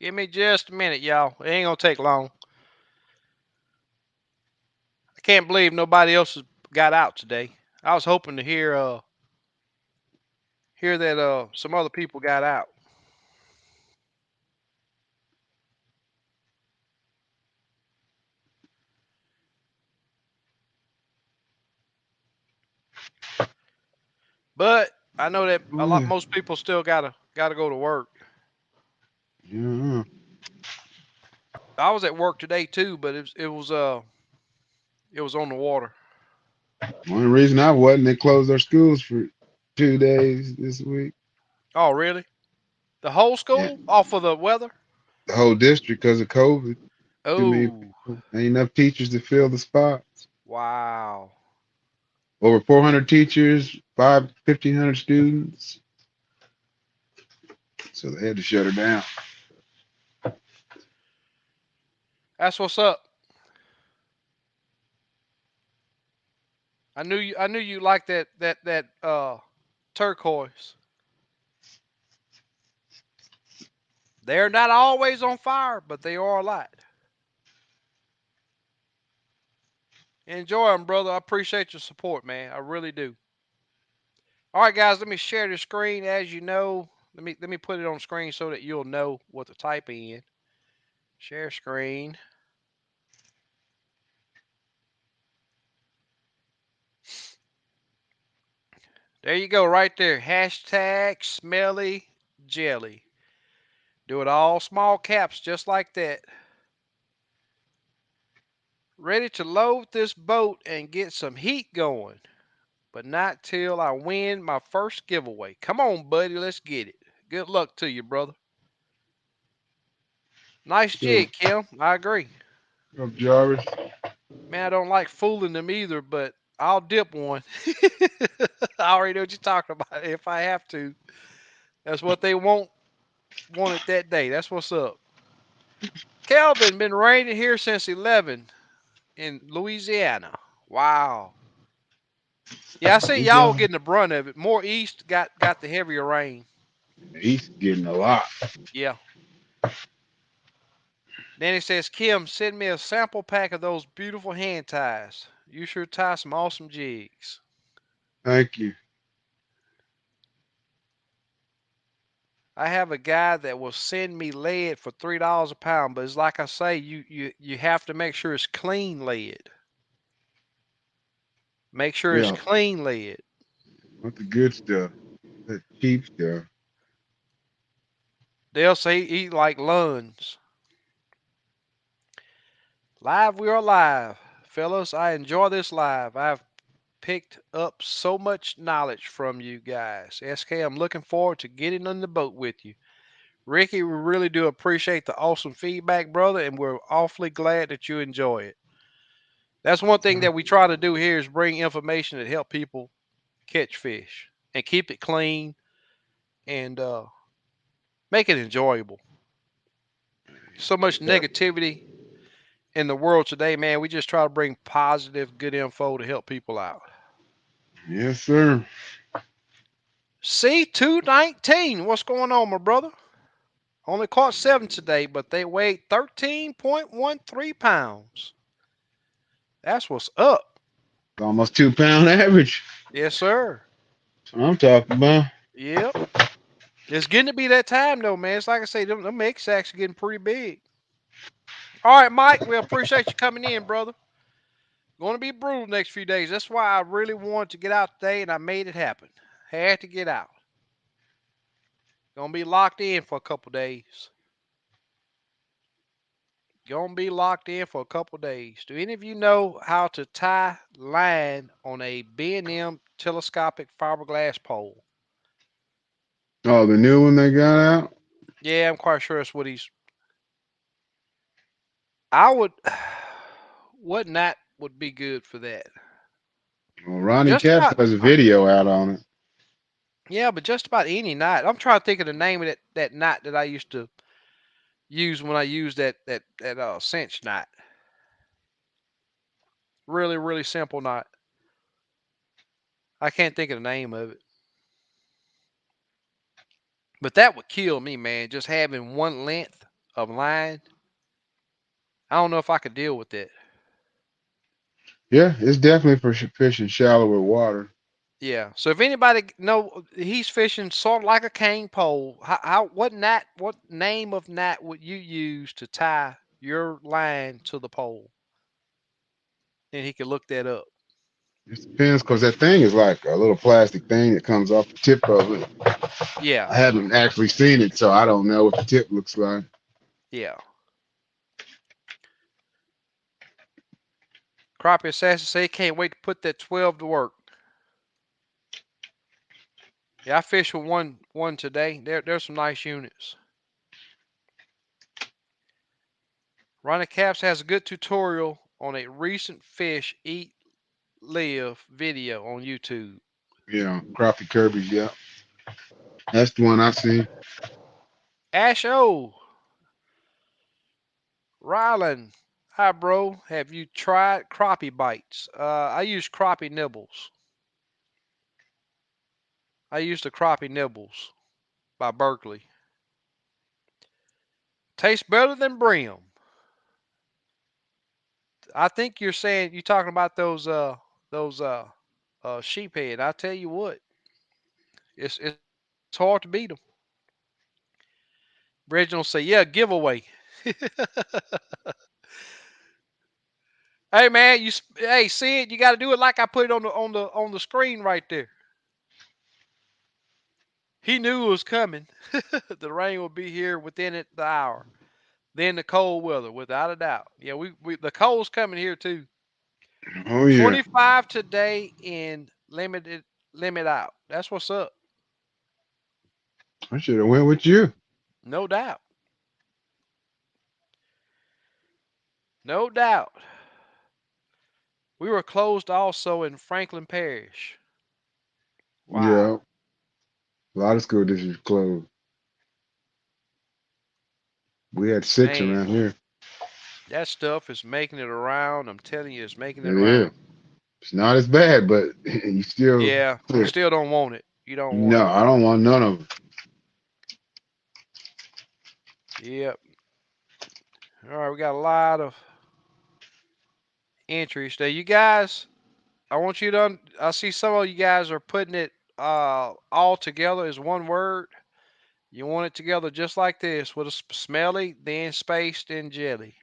Give me just a minute, y'all. It ain't gonna take long. I can't believe nobody else has got out today. I was hoping to hear that some other people got out. But I know that most people still gotta go to work. Yeah. I was at work today too, but it was on the water. One reason I wasn't, they closed our schools for 2 days this week. Oh, really? The whole Yeah. school off of the weather? The whole district because of COVID. Too many Oh, people. Ain't enough teachers to fill the spots. wow. Over 400 teachers, 1,500 students. So they had to shut her down. That's what's up. I knew you liked that turquoise. They're not always on fire, but they are a lot. Enjoy them, brother. I appreciate your support, man. I really do. All right, guys, let me share the screen. As you know, let me put it on screen so that you'll know what to type in. Share screen. There you go, right there. Hashtag smelly jelly. Do it all small caps, just like that. Ready to load this boat and get some heat going, but not till I win my first giveaway. Come on, buddy, let's get it. Good luck to you, brother. Nice So, jig, Kim. I agree. up Jarvis. Man, I don't like fooling them either, but I'll dip one. I already know what you're talking about. If I have to, that's what they wanted that day. That's what's up. Kelvin, been raining here since 11 in Louisiana. Wow. Yeah, I see We y'all got getting the brunt of it. More east got the heavier rain. he's getting a lot. Yeah. Then he says, Kim, send me a sample pack of those beautiful hand ties. You sure tie some awesome jigs. Thank you. I have a guy that will send me lead for $3 a pound, but it's like I say, you have to make sure it's clean lead. Make sure it's Yeah, clean lead. want the good stuff. That cheap stuff. They'll say eat like Luns. Live, we are live. Fellas, I enjoy this live. I've picked up so much knowledge from you guys. SK, I'm looking forward to getting on the boat with you. Ricky, we really do appreciate the awesome feedback, brother, and we're awfully glad that you enjoy it. That's one thing that we try to do here is bring information that help people catch fish and keep it clean and make it enjoyable. So much negativity in the world today, man. We just try to bring positive, good info to help people out. Yes, sir. C219, what's going on, my brother? Only caught 7 today, but they weighed 13.13 pounds. That's what's up. Almost 2 pound average. Yes, sir. That's what I'm talking about. Yep. It's getting to be that time though, man. It's like I say, them egg sacks are getting pretty big. All right, Mike. We appreciate you coming in, brother. Going to be brutal the next few days. That's why I really wanted to get out today, and I made it happen. Had to get out. Gonna be locked in for a couple days. Gonna be locked in for a couple days. Do any of you know how to tie line on a B&M telescopic fiberglass pole? Oh, the new one they got out. Yeah, I'm quite sure that's what he's. I would. What knot would be good for that? Well, Ronnie Just Caps about. has a video out on it. Yeah, but just about any knot. I'm trying to think of the name of that knot that I used to use when I used that cinch knot. Really, really simple knot. I can't think of the name of it. But that would kill me, man. Just having one length of line. I don't know if I could deal with it. Yeah, it's definitely for fishing shallower water. Yeah. So if anybody know, he's fishing sort of like a cane pole. What name of knot would you use to tie your line to the pole? And he could look that up. It depends because that thing is like a little plastic thing that comes off the tip of it. Yeah. I haven't actually seen it, so I don't know what the tip looks like. Yeah. Crappie Assassin say he can't wait to put that 12 to work. Yeah, I fished with one today. There's some nice units. Ronnie Caps has a good tutorial on a recent fish eat live video on YouTube. Yeah, crappie Kirby's. Yeah, that's the one I seen. Ash O, Rylan, hi bro. Have you tried crappie bites? I use crappie nibbles. I use the crappie nibbles by Berkeley. Tastes better than brim. I think you're talking about those sheephead. I tell you what, it's hard to beat them. Reginald say, yeah, giveaway. Hey man, hey, see it? You got to do it like I put it on the screen right there. He knew it was coming. The rain will be here within the hour. Then the cold weather, without a doubt. Yeah, we the cold's coming here too. Oh yeah, 25 today in limit out. That's what's up. I should have went with you. No doubt. No doubt. We were closed also in Franklin Parish. Yeah, Wow. a lot of school districts closed. We had six Man, around here. that stuff is making it around. I'm telling you, it's making it It is. around. It's not as bad, but you still Yeah, you clear. still don't want it. You don't want No, it. I don't want none of it. Yep. All right, we got a lot of entries there. You guys, I want you to. I see some of you guys are putting it all together as one word. You want it together just like this with a smelly, then space, then jelly.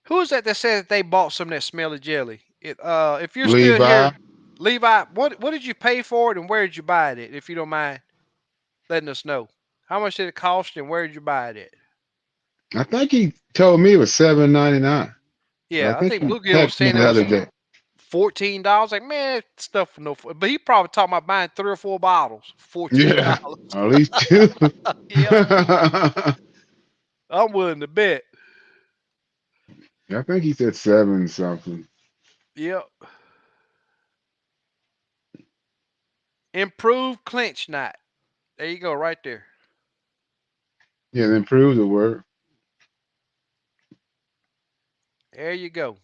Who is that said that they bought some of that smelly jelly? If you're still Levi, here, Levi, what did you pay for it and where did you buy it? If you don't mind letting us know, how much did it cost and where did you buy it at? I think he told me it was 7.99. But I Yeah, I think think he Bluegill was texted me saying it the other was day. $14. Like, man, stuff for no. But he probably talking about buying 3 or 4 bottles, Yeah, $14. or at least two. Yep, I'm willing to bet. I think he said seven something. Yep. Improved clinch knot. There you go, right there. Yeah, then prove the word. There you go.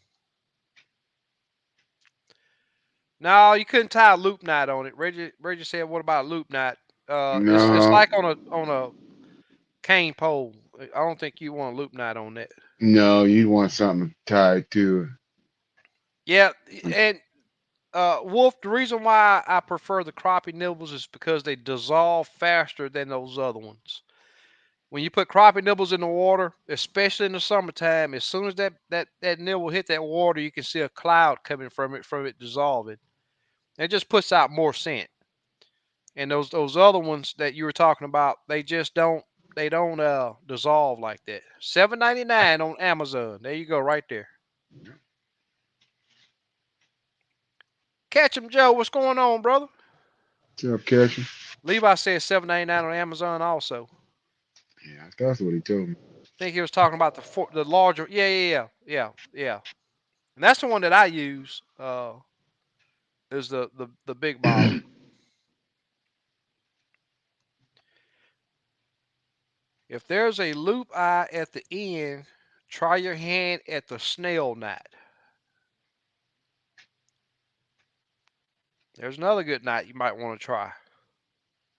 No, you couldn't tie a loop knot on it. Reggie said, "What about a loop knot?" It's No, like on a cane pole. I don't think you want a loop knot on that. no, you want something tied to Yeah, and Wolf, the reason why I prefer the crappie nibbles is because they dissolve faster than those other ones. When you put crappie nibbles in the water, especially in the summertime, as soon as that nibble hit that water, you can see a cloud coming from it dissolving. It just puts out more scent. And those other ones that you were talking about, they don't dissolve like that. $7.99 on Amazon. There you go, right there. Catch 'em, Joe. What's going on, brother? What's up, Cashin? Levi says $7.99 on Amazon also. Yeah, that's what he told me. I think he was talking about the larger. Yeah. And that's the one that I use. Is the big bottle. If there's a loop eye at the end, try your hand at the snail knot. There's another good knot you might want to try.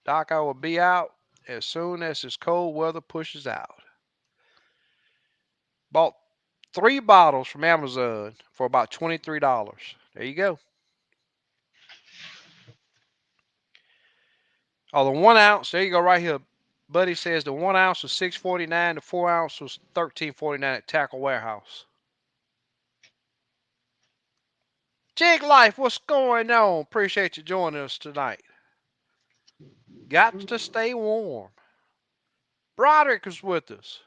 Doc, I will be out as soon as this cold weather pushes out. Bought 3 bottles from Amazon for about $23. There you go. Oh, the 1 ounce. There you go, right here. Buddy says the 1 ounce was $6.49. The 4 ounce was $13.49 at Tackle Warehouse. Jig Life, what's going on? Appreciate you joining us tonight. Got to stay warm. Broderick is with us.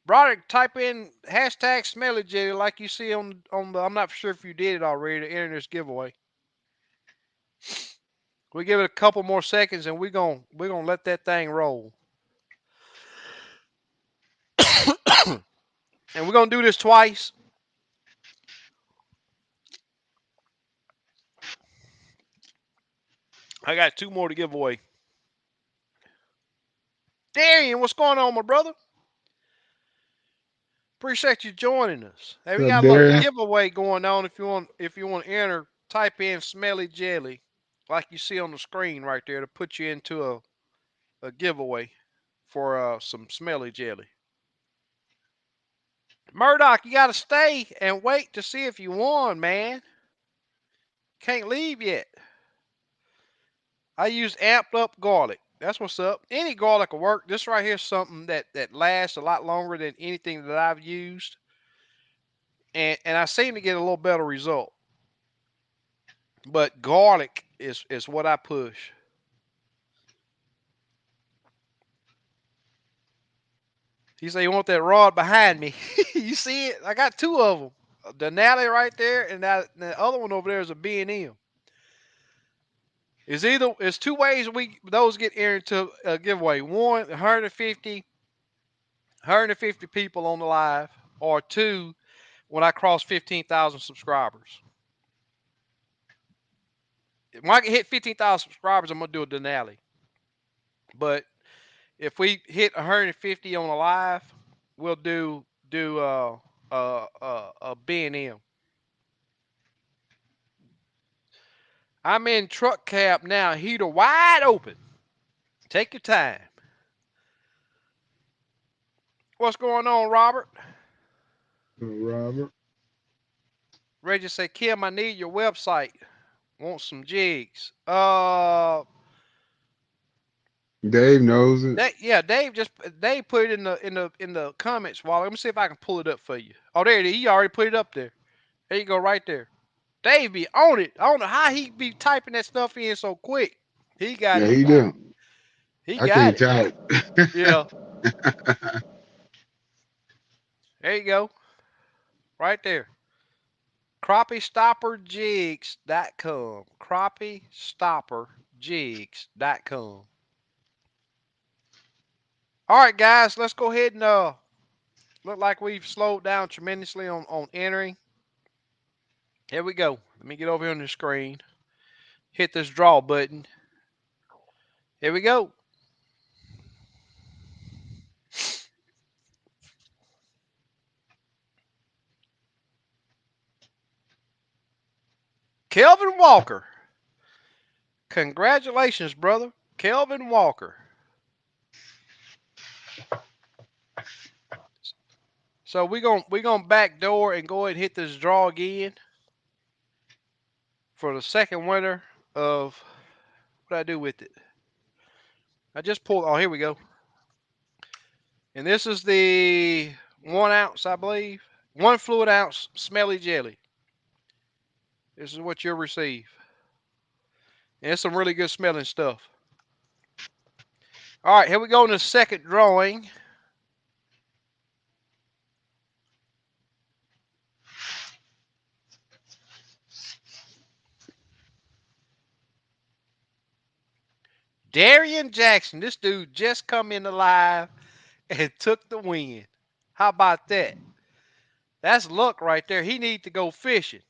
Broderick, type in hashtag smelly jelly like you see on the. I'm not sure if you did it already to enter this giveaway. We give it a couple more seconds and we're gonna let that thing roll. And we're gonna do this twice. I got 2 more to give away. Darian, what's going on, my brother? Appreciate you joining us. Hey, we What's up, got a little Darian? giveaway going on. If you want to enter, type in smelly jelly, like you see on the screen right there, to put you into a giveaway for some smelly jelly. Murdoch, you got to stay and wait to see if you won, man. Can't leave yet. I use amped up garlic. That's what's up. Any garlic will work. This right here is something that lasts a lot longer than anything that I've used. And I seem to get a little better result. But garlic is what I push. He said, "You want that rod behind me?" You see it? I got 2 of them. The Natalie right there, and the other one over there is a B&M. It's 2 ways those get into a giveaway. One, 150 people on the live, or 2, when I cross 15,000 subscribers. When I can hit 15,000 subscribers, I'm gonna do a Denali. But if we hit 150 on the live, we'll do a B&M. I'm in truck cab now, heater wide open. Take your time. What's going on, Robert? Robert. Reggie say, Kim, I need your website. Want some jigs. Dave knows it. Yeah, Dave put it in the comments. Wally, let me see if I can pull it up for you. Oh, there it is. He already put it up there. There you go, right there. Dave be on it. I don't know how he be typing that stuff in so quick. He got Yeah, it. he do. He I got can't it. type. Yeah. There you go. Right there. CrappieStopperJigs.com. CrappieStopperJigs.com. All right, guys, let's go ahead and look like we've slowed down tremendously on entering. Here we go. Let me get over here on the screen. Hit this draw button. Here we go. Kelvin Walker. Congratulations, brother. Kelvin Walker. So we're gonna backdoor and go ahead and hit this draw again for the second winter of what I do with it. I just pulled. Oh, here we go. And this is the 1 ounce, I believe. 1 fluid ounce smelly jelly. This is what you'll receive. And it's some really good smelling stuff. All right, here we go in the second drawing. Darian Jackson, this dude just come in alive and took the win. How about that? That's luck right there. He need to go fishing.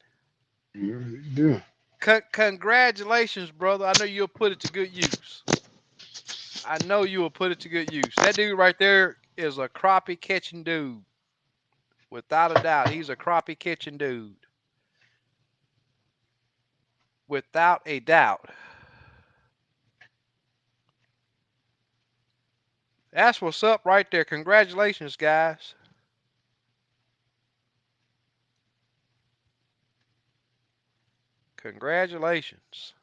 You really do. Congratulations, brother. I know you'll put it to good use. I know you will put it to good use. That dude right there is a crappie catching dude. Without a doubt, he's a crappie catching dude. Without a doubt. That's what's up right there. Congratulations, guys. Congratulations.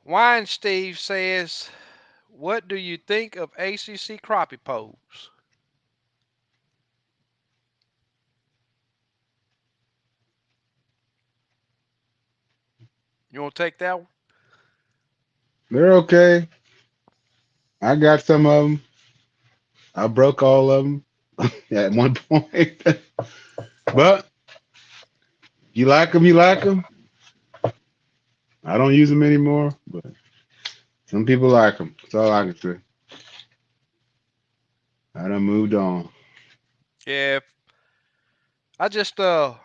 Wine Steve says, what do you think of ACC crappie poles? You want to take that one? They're okay. I got some of them. I broke all of them at one point. But you like them, you like them. I don't use them anymore, but some people like them. That's all I can say. I done moved on. Yeah. I just I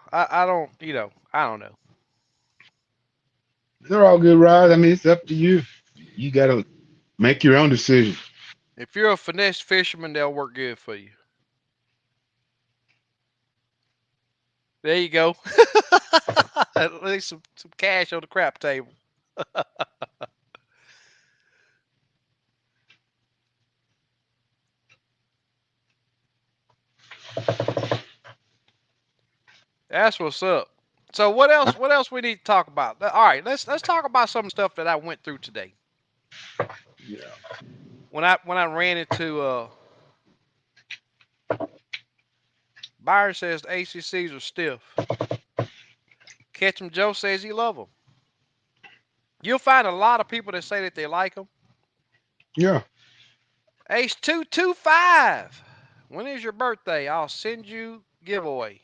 don't I don't know. They're all good rides. I mean, it's up to you. You gotta make your own decision. If you're a finesse fisherman, they'll work good for you. There you go. At least some cash on the crap table. That's what's up. So what else? What else we need to talk about? All right, let's talk about some stuff that I went through today. Yeah. When I ran into Byron says the ACCs are stiff. Ketchum Joe says he love them. You'll find a lot of people that say that they like them. Yeah. Ace 225. When is your birthday? I'll send you giveaway.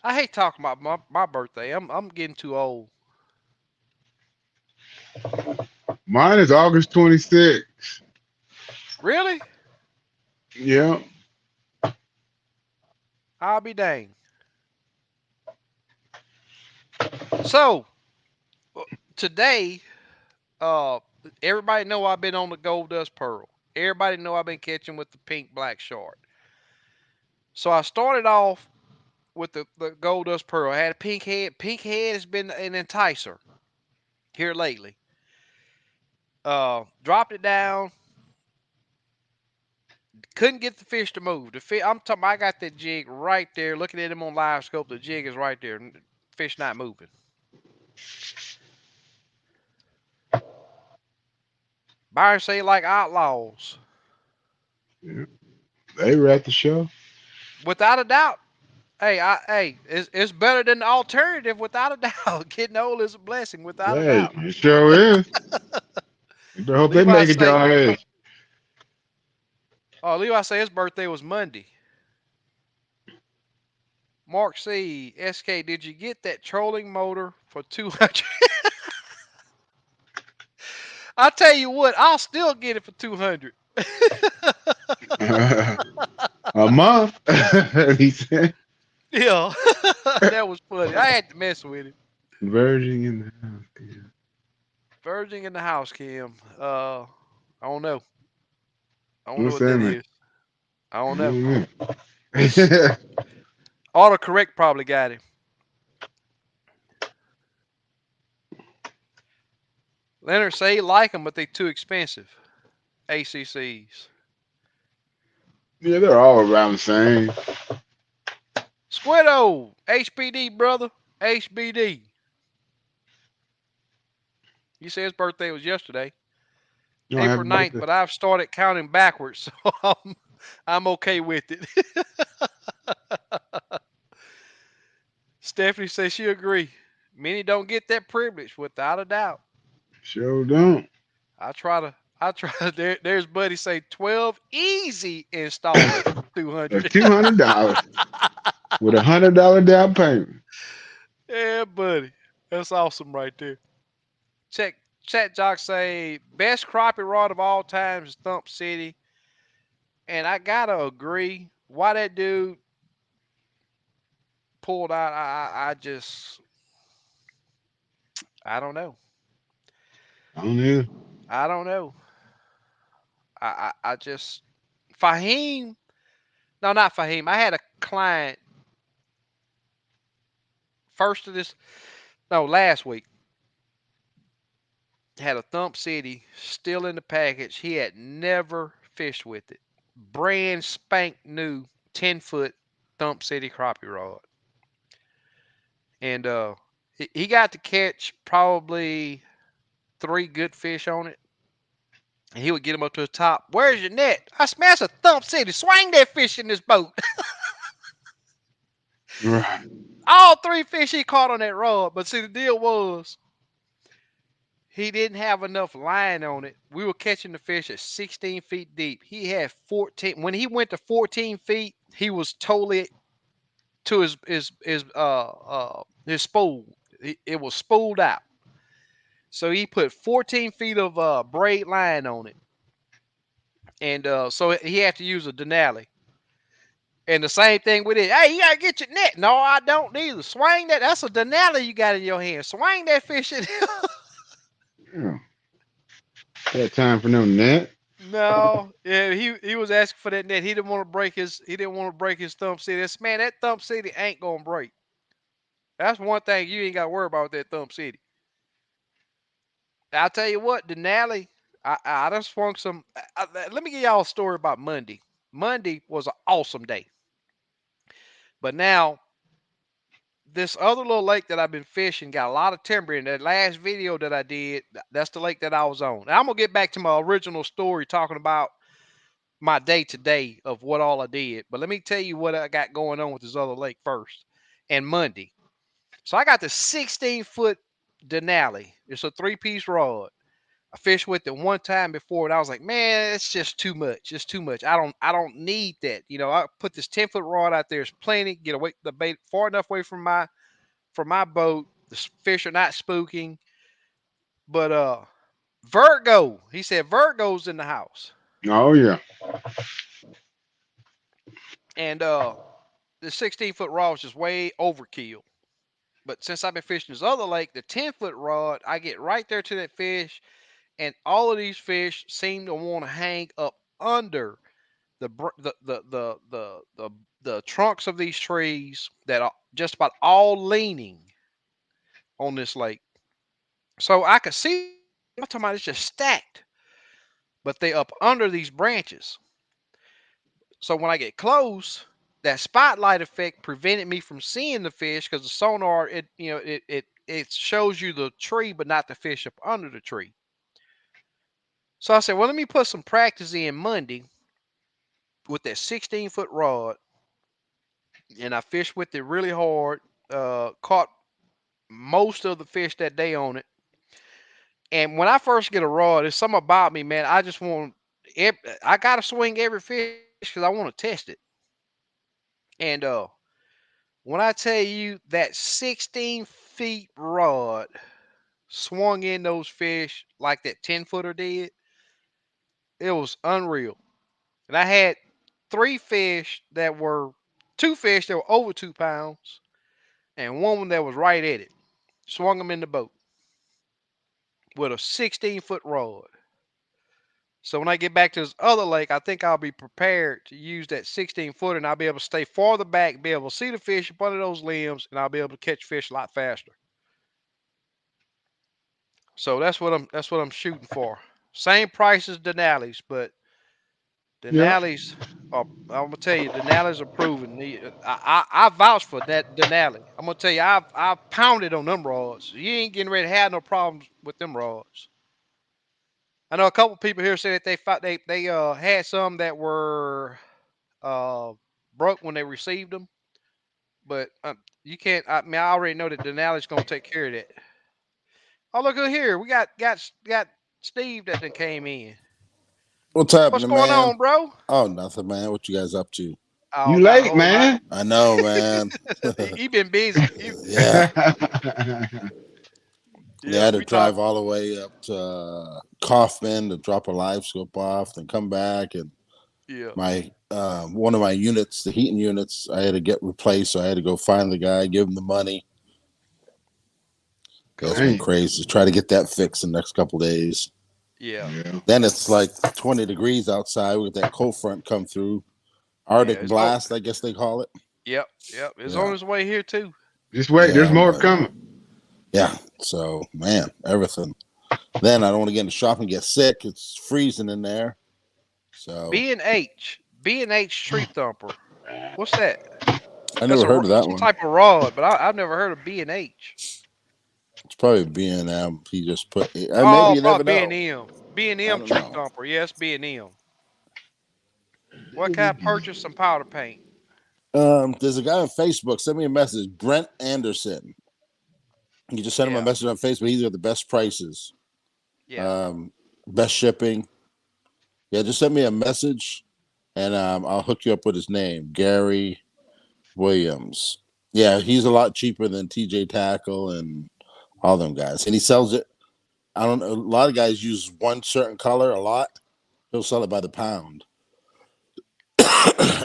I hate talking about my birthday. I'm getting too old. Mine is August 26th. Really? Yeah. I'll be dang. So today, uh, everybody know I've been on the gold dust pearl. Everybody know I've been catching with the pink black shark. So I started off with the gold dust pearl. I had a pink head. Pink head has been an enticer here lately. Dropped it down. Couldn't get the fish to move. I'm talking. I got that jig right there. Looking at him on live scope, the jig is right there. Fish not moving. Byron say like outlaws. Yeah. They were at the show. Without a doubt. Hey, it's better than the alternative. Without a doubt, getting old is a blessing. Without a Hey, doubt. it sure is. I hope they Levi make it say, y'all age. oh, Levi say his birthday was Monday. Mark C, SK, did you get that trolling motor for 200? I tell you what, I'll still get it for 200. A month, he said. Yeah, that was funny. I had to mess with it. Virgin in the house. Yeah. Virgin in the house, Kim. I don't know. I don't know What's what that that mean? is. I don't know. Mm. Autocorrect probably got him. Leonard say he like them, but they too expensive. ACCs. Yeah, they're all around the same. Squiddo, HBD brother, HBD. He said his birthday was yesterday, You don't have April a 9th, birthday? but I've started counting backwards, so I'm okay with it. Stephanie says she agree. Many don't get that privilege, without a doubt. Sure don't. I try to. There's Buddy say 12 easy installments for That's 200. $200 with $100 down payment. Yeah, buddy, that's awesome right there. Check Chat Jock say best crappie rod of all times is Thump City, and I gotta agree. Why that dude pulled out? I just I don't know. I don't know. I don't know. I just Fahim. No, not Fahim. I had a client first of this. No, last week had a Thump City still in the package. He had never fished with it. Brand spank new 10-foot Thump City crappie rod. And he got to catch probably three good fish on it. And he would get him up to the top. Where's your net? I smashed a Thump City. Swing that fish in this boat. Right. All three fish he caught on that rod. But see, the deal was he didn't have enough line on it. We were catching the fish at 16 feet deep. He had 14. When he went to 14 feet, he was totally to his spool. It was spooled out. So he put 14 feet of braid line on it, and so he had to use a Denali. And the same thing with it. Hey, you gotta get your net. No, I don't neither. Swing that. That's a Denali you got in your hand. Swing that fish in. Yeah. Got time for no net. No, yeah, he was asking for that net. He didn't want to break his Thump City. Man, that Thump City ain't gonna break. That's one thing you ain't got to worry about with that Thump City. I'll tell you what, Denali. I just swung some. Let me give y'all a story about Monday. Monday was an awesome day, but now this other little lake that I've been fishing got a lot of timber in. That last video that I did, that's the lake that I was on. Now I'm gonna get back to my original story talking about my day to day of what all I did. But let me tell you what I got going on with this other lake first. And Monday. So I got the 16-foot Denali. It's a three-piece rod. I fished with it one time before, and I was like, man, it's just too much. It's too much. I don't need that. I put this 10-foot rod out there. It's plenty. Get away the bait far enough away from my boat. The fish are not spooking. But Virgo, he said Virgo's in the house. Oh yeah. And the 16-foot rod was just way overkill. But since I've been fishing this other lake, the 10-foot rod, I get right there to that fish, and all of these fish seem to want to hang up under the the trunks of these trees that are just about all leaning on this lake. So I could see them. I'm talking about it's just stacked, but they up under these branches. So when I get close, that spotlight effect prevented me from seeing the fish because the sonar it shows you the tree but not the fish up under the tree. So I said, well, let me put some practice in Monday with that 16-foot rod, and I fished with it really hard. Caught most of the fish that day on it. And when I first get a rod, there's something about me, man. I just want I gotta swing every fish because I want to test it. And when I tell you that 16 feet rod swung in those fish like that 10-footer did, it was unreal. And I had two fish that were over 2 pounds, and one that was right at it. Swung them in the boat with a 16-foot rod. So when I get back to this other lake, I think I'll be prepared to use that 16-footer, and I'll be able to stay farther back, be able to see the fish up under those limbs, and I'll be able to catch fish a lot faster. So that's what I'm shooting for. Same price as Denali's, but Yeah. Denali's. I'm gonna tell you, Denali's are proven. I vouch for that Denali. I'm gonna tell you, I've pounded on them rods. You ain't getting ready to have no problems with them rods. I know a couple people here say that they had some that were uh broke when they received them, but you can't. I mean, I already know that Denali's gonna take care of that. Oh, look at here, we got Steve that then came in. What's What's happening, going man? on, bro? Oh, nothing, man. What you guys up to? Oh, You not a late, whole lot. man. I know, man. He been busy. Yeah. They Yeah, had to we talked. drive all the way up to Kaufman to drop a live scope off, then come back. And Yeah, my one of my units, the heating units, I had to get replaced. So I had to go find the guy, give him the money. Yeah, it's cool. been Dang. crazy. Try to get that fixed in the next couple days. Yeah, Yeah. Then it's like 20 degrees outside with that cold front come through. yeah. Arctic It's on. blast, I guess they call it. Yep, yep. It's on Yeah. his way here too. Just wait. There's Yeah, more but coming. yeah. So man, everything. Then I don't want to get in the shop and get sick. It's freezing in there. So B and H tree thumper. What's that? I never heard of that Some one. type of rod, but I've never heard of B&H. It's probably B&M. He just put. Maybe Oh, you never probably B know. and M. B and I M don't tree know. thumper. Yes, B&M. What can I purchase? Some powder paint. There's a guy on Facebook. Send me a message. Brent Anderson. You just send him a Yeah, message on Facebook. He's got the best prices, yeah. um, best shipping. Yeah, just send me a message, and I'll hook you up with his name, Gary Williams. Yeah, he's a lot cheaper than TJ Tackle and all them guys, and he sells it. I don't know. A lot of guys use one certain color a lot. He'll sell it by the pound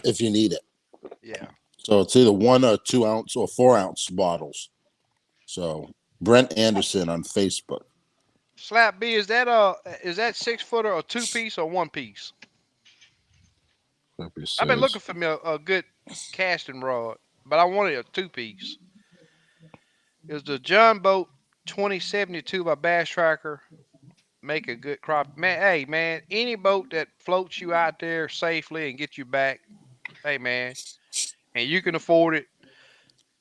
if you need it. Yeah. So it's either 1 or 2 ounce or 4 ounce bottles. So Brent Anderson on Facebook. Slap B, is that 6 footer or two piece or one piece? Whatever it I've been says. looking for me a good casting rod, but I wanted a two piece. Is the John Boat 2072 by Bass Tracker make a good crop? Man, hey man, any boat that floats you out there safely and get you back, hey man, and you can afford it,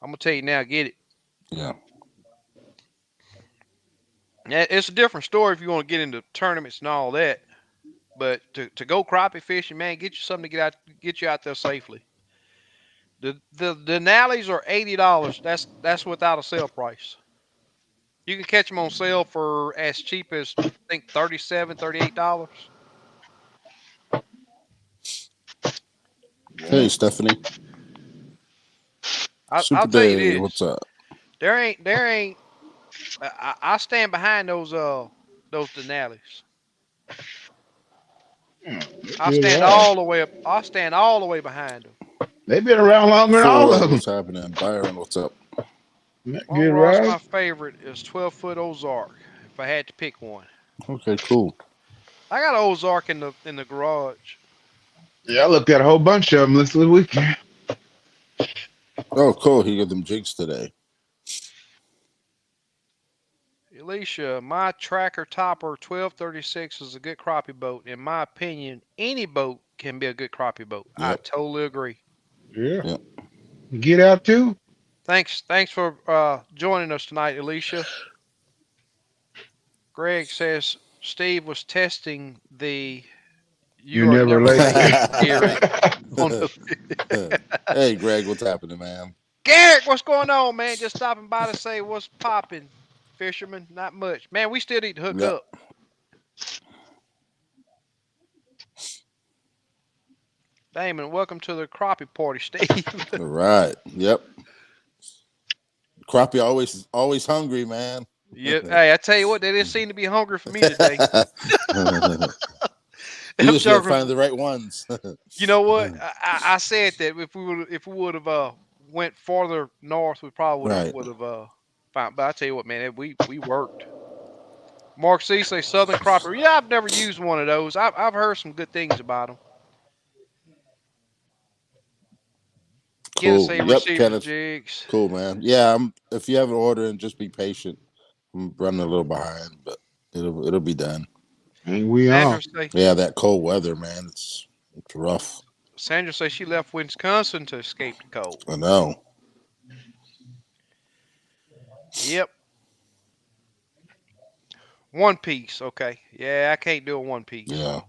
I'm gonna tell you now, get it. Yeah. Yeah, it's a different story if you want to get into tournaments and all that. But to go crappie fishing, man, get you something to get you out there safely. The Denali's are $80. That's without a sale price. You can catch them on sale for as cheap as I think 37, $38. Hey, Yeah. Stephanie. I'll Super tell you Dave. What's this. up? There ain't. I stand behind those Denali's. Yeah, I good stand ride. all the way up. I stand all the way behind them. They've been around longer than all Ford. of them. What's happening? Byron. What's up? One Good rod's ride. my favorite is 12-foot Ozark. If I had to pick one, Okay, cool. I got an Ozark in the garage. Yeah, I looked at a whole bunch of them this weekend. Oh, cool. He got them jigs today. Alicia, my tracker topper 1236 is a good crappie boat. In my opinion, any boat can be a good crappie boat. I Yep. totally agree. Yeah. Yep. Get out too. Thanks for joining us tonight, Alicia. Greg says Steve was testing the You're "you are never never late. late" theory on the Hey, Greg. What's happening, man? Garrett. What's going on, man? Just stopping by to say what's popping, fisherman. Not much, man. We still need to hook Yep. up. Damon, welcome to the crappie party, Steve. All right. Yep. Crappie always hungry, man. Yeah. Hey, I tell you what, they didn't seem to be hungry for me today. You Them just gotta jokers. find the right ones. You know what? I said that if we would have went farther north, we probably would have Right. would have found. But I tell you what, man, we worked. Mark C say Southern Cropper. Yeah, I've never used one of those. I've heard some good things about them. Kenneth Cool. say Yep, receive the Kenneth. jigs. Cool, man. Yeah, if you have an order and just be patient. I'm running a little behind, but it'll be done. Ain't we all? Andrew say Yeah, that cold weather, man. It's rough. Sandra says she left Wisconsin to escape the cold. I know. Yep. One Piece. Okay. Yeah, I can't do a One Piece. Yeah.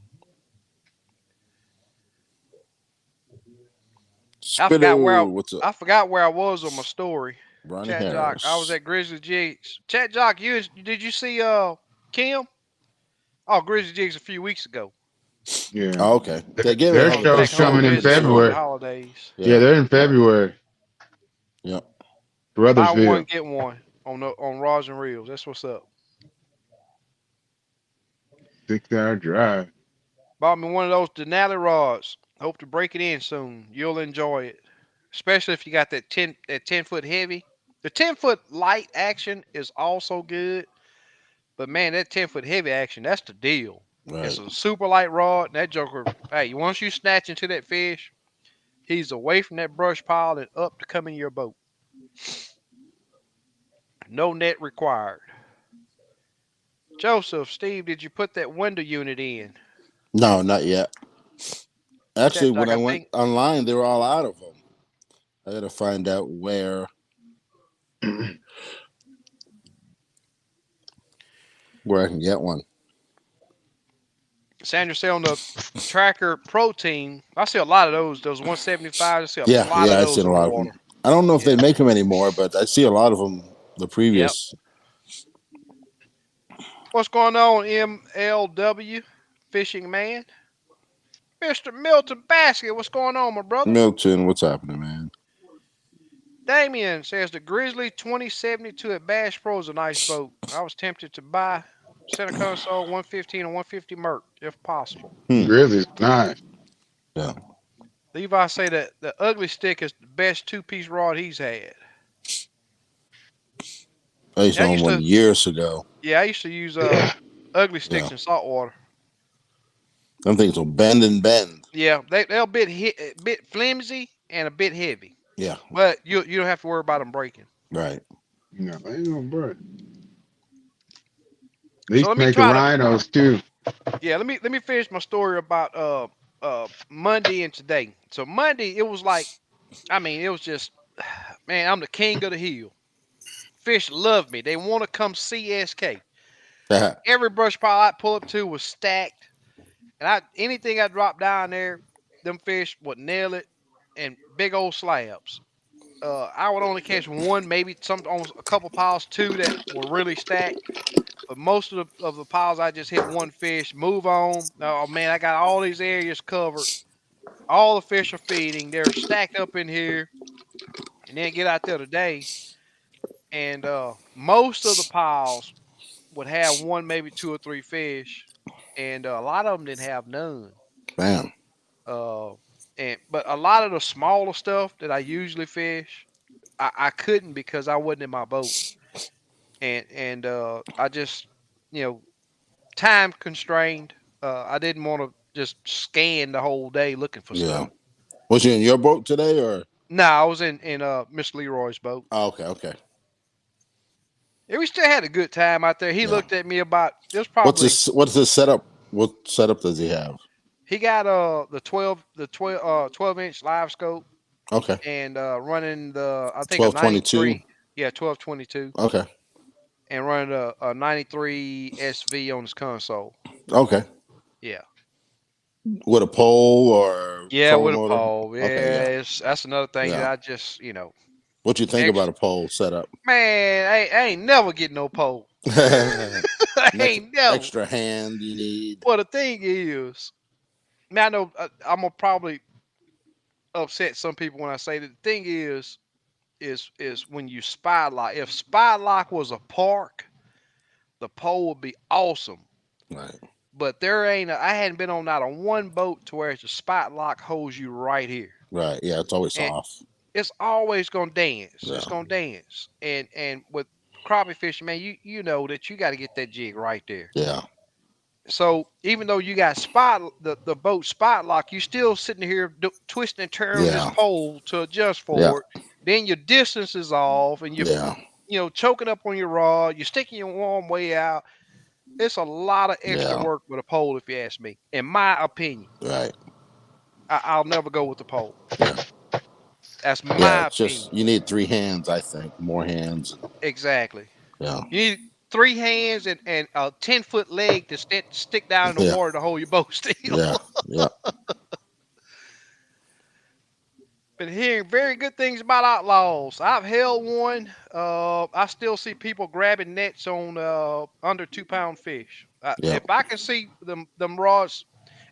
I forgot where Spittle, what's up? I forgot where I was on my story. Ronnie Chat Jock. I was Harris. at Grizzly Jigs. Chat Jock, did you see Kim? Oh, Grizzly Jigs a few weeks ago. Yeah. Oh, okay. They gave it Their I like was a good show's back home coming show. in Good visiting over the show. February. holidays. Yeah, Yeah. they're in February. Yep. Buy one, Brothersville. get one on rods and reels. That's what's up. 6 hour drive. Bought me one of those Denali rods. Hope to break it in soon. You'll enjoy it, especially if you got that 10 foot heavy. The 10 foot light action is also good, but man, that 10 foot heavy action, that's the deal. It's Right. a super light rod. And that joker, hey, once you snatch into that fish, he's away from that brush pile and up to come in your boat. No net required. Joseph, Steve, did you put that window unit in? No, not yet. Actually, Chat when Jock, I I went think. online, they were all out of them. I got to find out where I can get one. Sandra said on the Tracker Protein, I see a lot of those 175. I see a Yeah, lot of yeah, I've those seen a in the lot of them. water. I don't know if Yeah. they make them anymore, but I see a lot of them. The Yep. previous What's going on, MLW Fishing Man? Mr. Milton Basket, what's going on, my brother? Milton, what's happening, man? Damien says the Grizzly 2072 at Bass Pro is a nice boat. I was tempted to buy center console 115 and 150 Merc if possible. Hmm. Grizzly's nice. Yeah, Levi say that the ugly stick is the best two-piece rod he's had. I used Yeah, to I own used one to years ago. yeah, I used to use ugly Yeah, sticks in saltwater. them things will bend and bend. Yeah, they're a bit flimsy and a bit heavy, Yeah, but you don't have to worry about them breaking. right. No, they ain't gonna break. They So used let to me make the try to rhinos too. let me finish my story about Monday and today. So Monday it was like it was just man, I'm the king of the hill. Fish love me. They want to come see SK. Every brush pile I pull up to was stacked, and anything I dropped down there, them fish would nail it, and big old slabs. I would only catch one, maybe some on a couple piles, two that were really stacked. But most of the piles, I just hit one fish, move on. Oh man, I got all these areas covered. All the fish are feeding. They're stacked up in here, and then get out there today, and most of the piles would have one, maybe two or three fish, and a lot of them didn't have none. Bam. Uh, but a lot of the smaller stuff that I usually fish, I couldn't because I wasn't in my boat, and I just you know time constrained. I didn't want to just scan the whole day looking for Yeah. stuff. Was you in your boat today or? No, I was in Miss Leroy's boat. Oh, okay, okay. Yeah, we still had a good time out there. He Yeah. looked at me about it was probably What's his setup? What setup does he have? he got the 12-inch live scope Okay. and running the I think a 1222. 93, yeah, 1222, Okay. and running a 93 SV on his console. Okay. Yeah. With a pole or Yeah, trolling with a motor? pole. Okay, yeah. Yeah, that's another thing that Yeah. I just, What you think about ex a pole setup? man, I ain't never getting no pole. An I ain't never. extra hand you need. Well, the thing is, man, I know I'm gonna probably upset some people when I say that. The thing is when you spy lock. If spy lock was a park, the pole would be awesome. Right. But I hadn't been on not on one boat to where it's a spot lock holds you right here. Right. Yeah, it's always And off. it's always gonna dance. Yeah. It's gonna dance. And with crappie fishing, man, you know that you got to get that jig right there. Yeah. So even though you got the boat spot lock, you still sitting here twisting and turning this Yeah. pole to adjust Yeah. for it. Then your distance is off, and Yeah. choking up on your rod. You're sticking your arm way out. It's a lot of extra Yeah. work with a pole, if you ask me, in my opinion. Right. I'll never go with the pole. Yeah. That's Yeah. my It's just opinion. you need 3 hands. I think more hands. And, Exactly. yeah. You need 3 hands and a 10-foot leg to stick down in the Yeah. water to hold your boat still. Yeah. Yeah. Been hearing very good things about outlaws. I've held one. I still see people grabbing nets on under 2 pound fish. Yeah. If I can see them rods,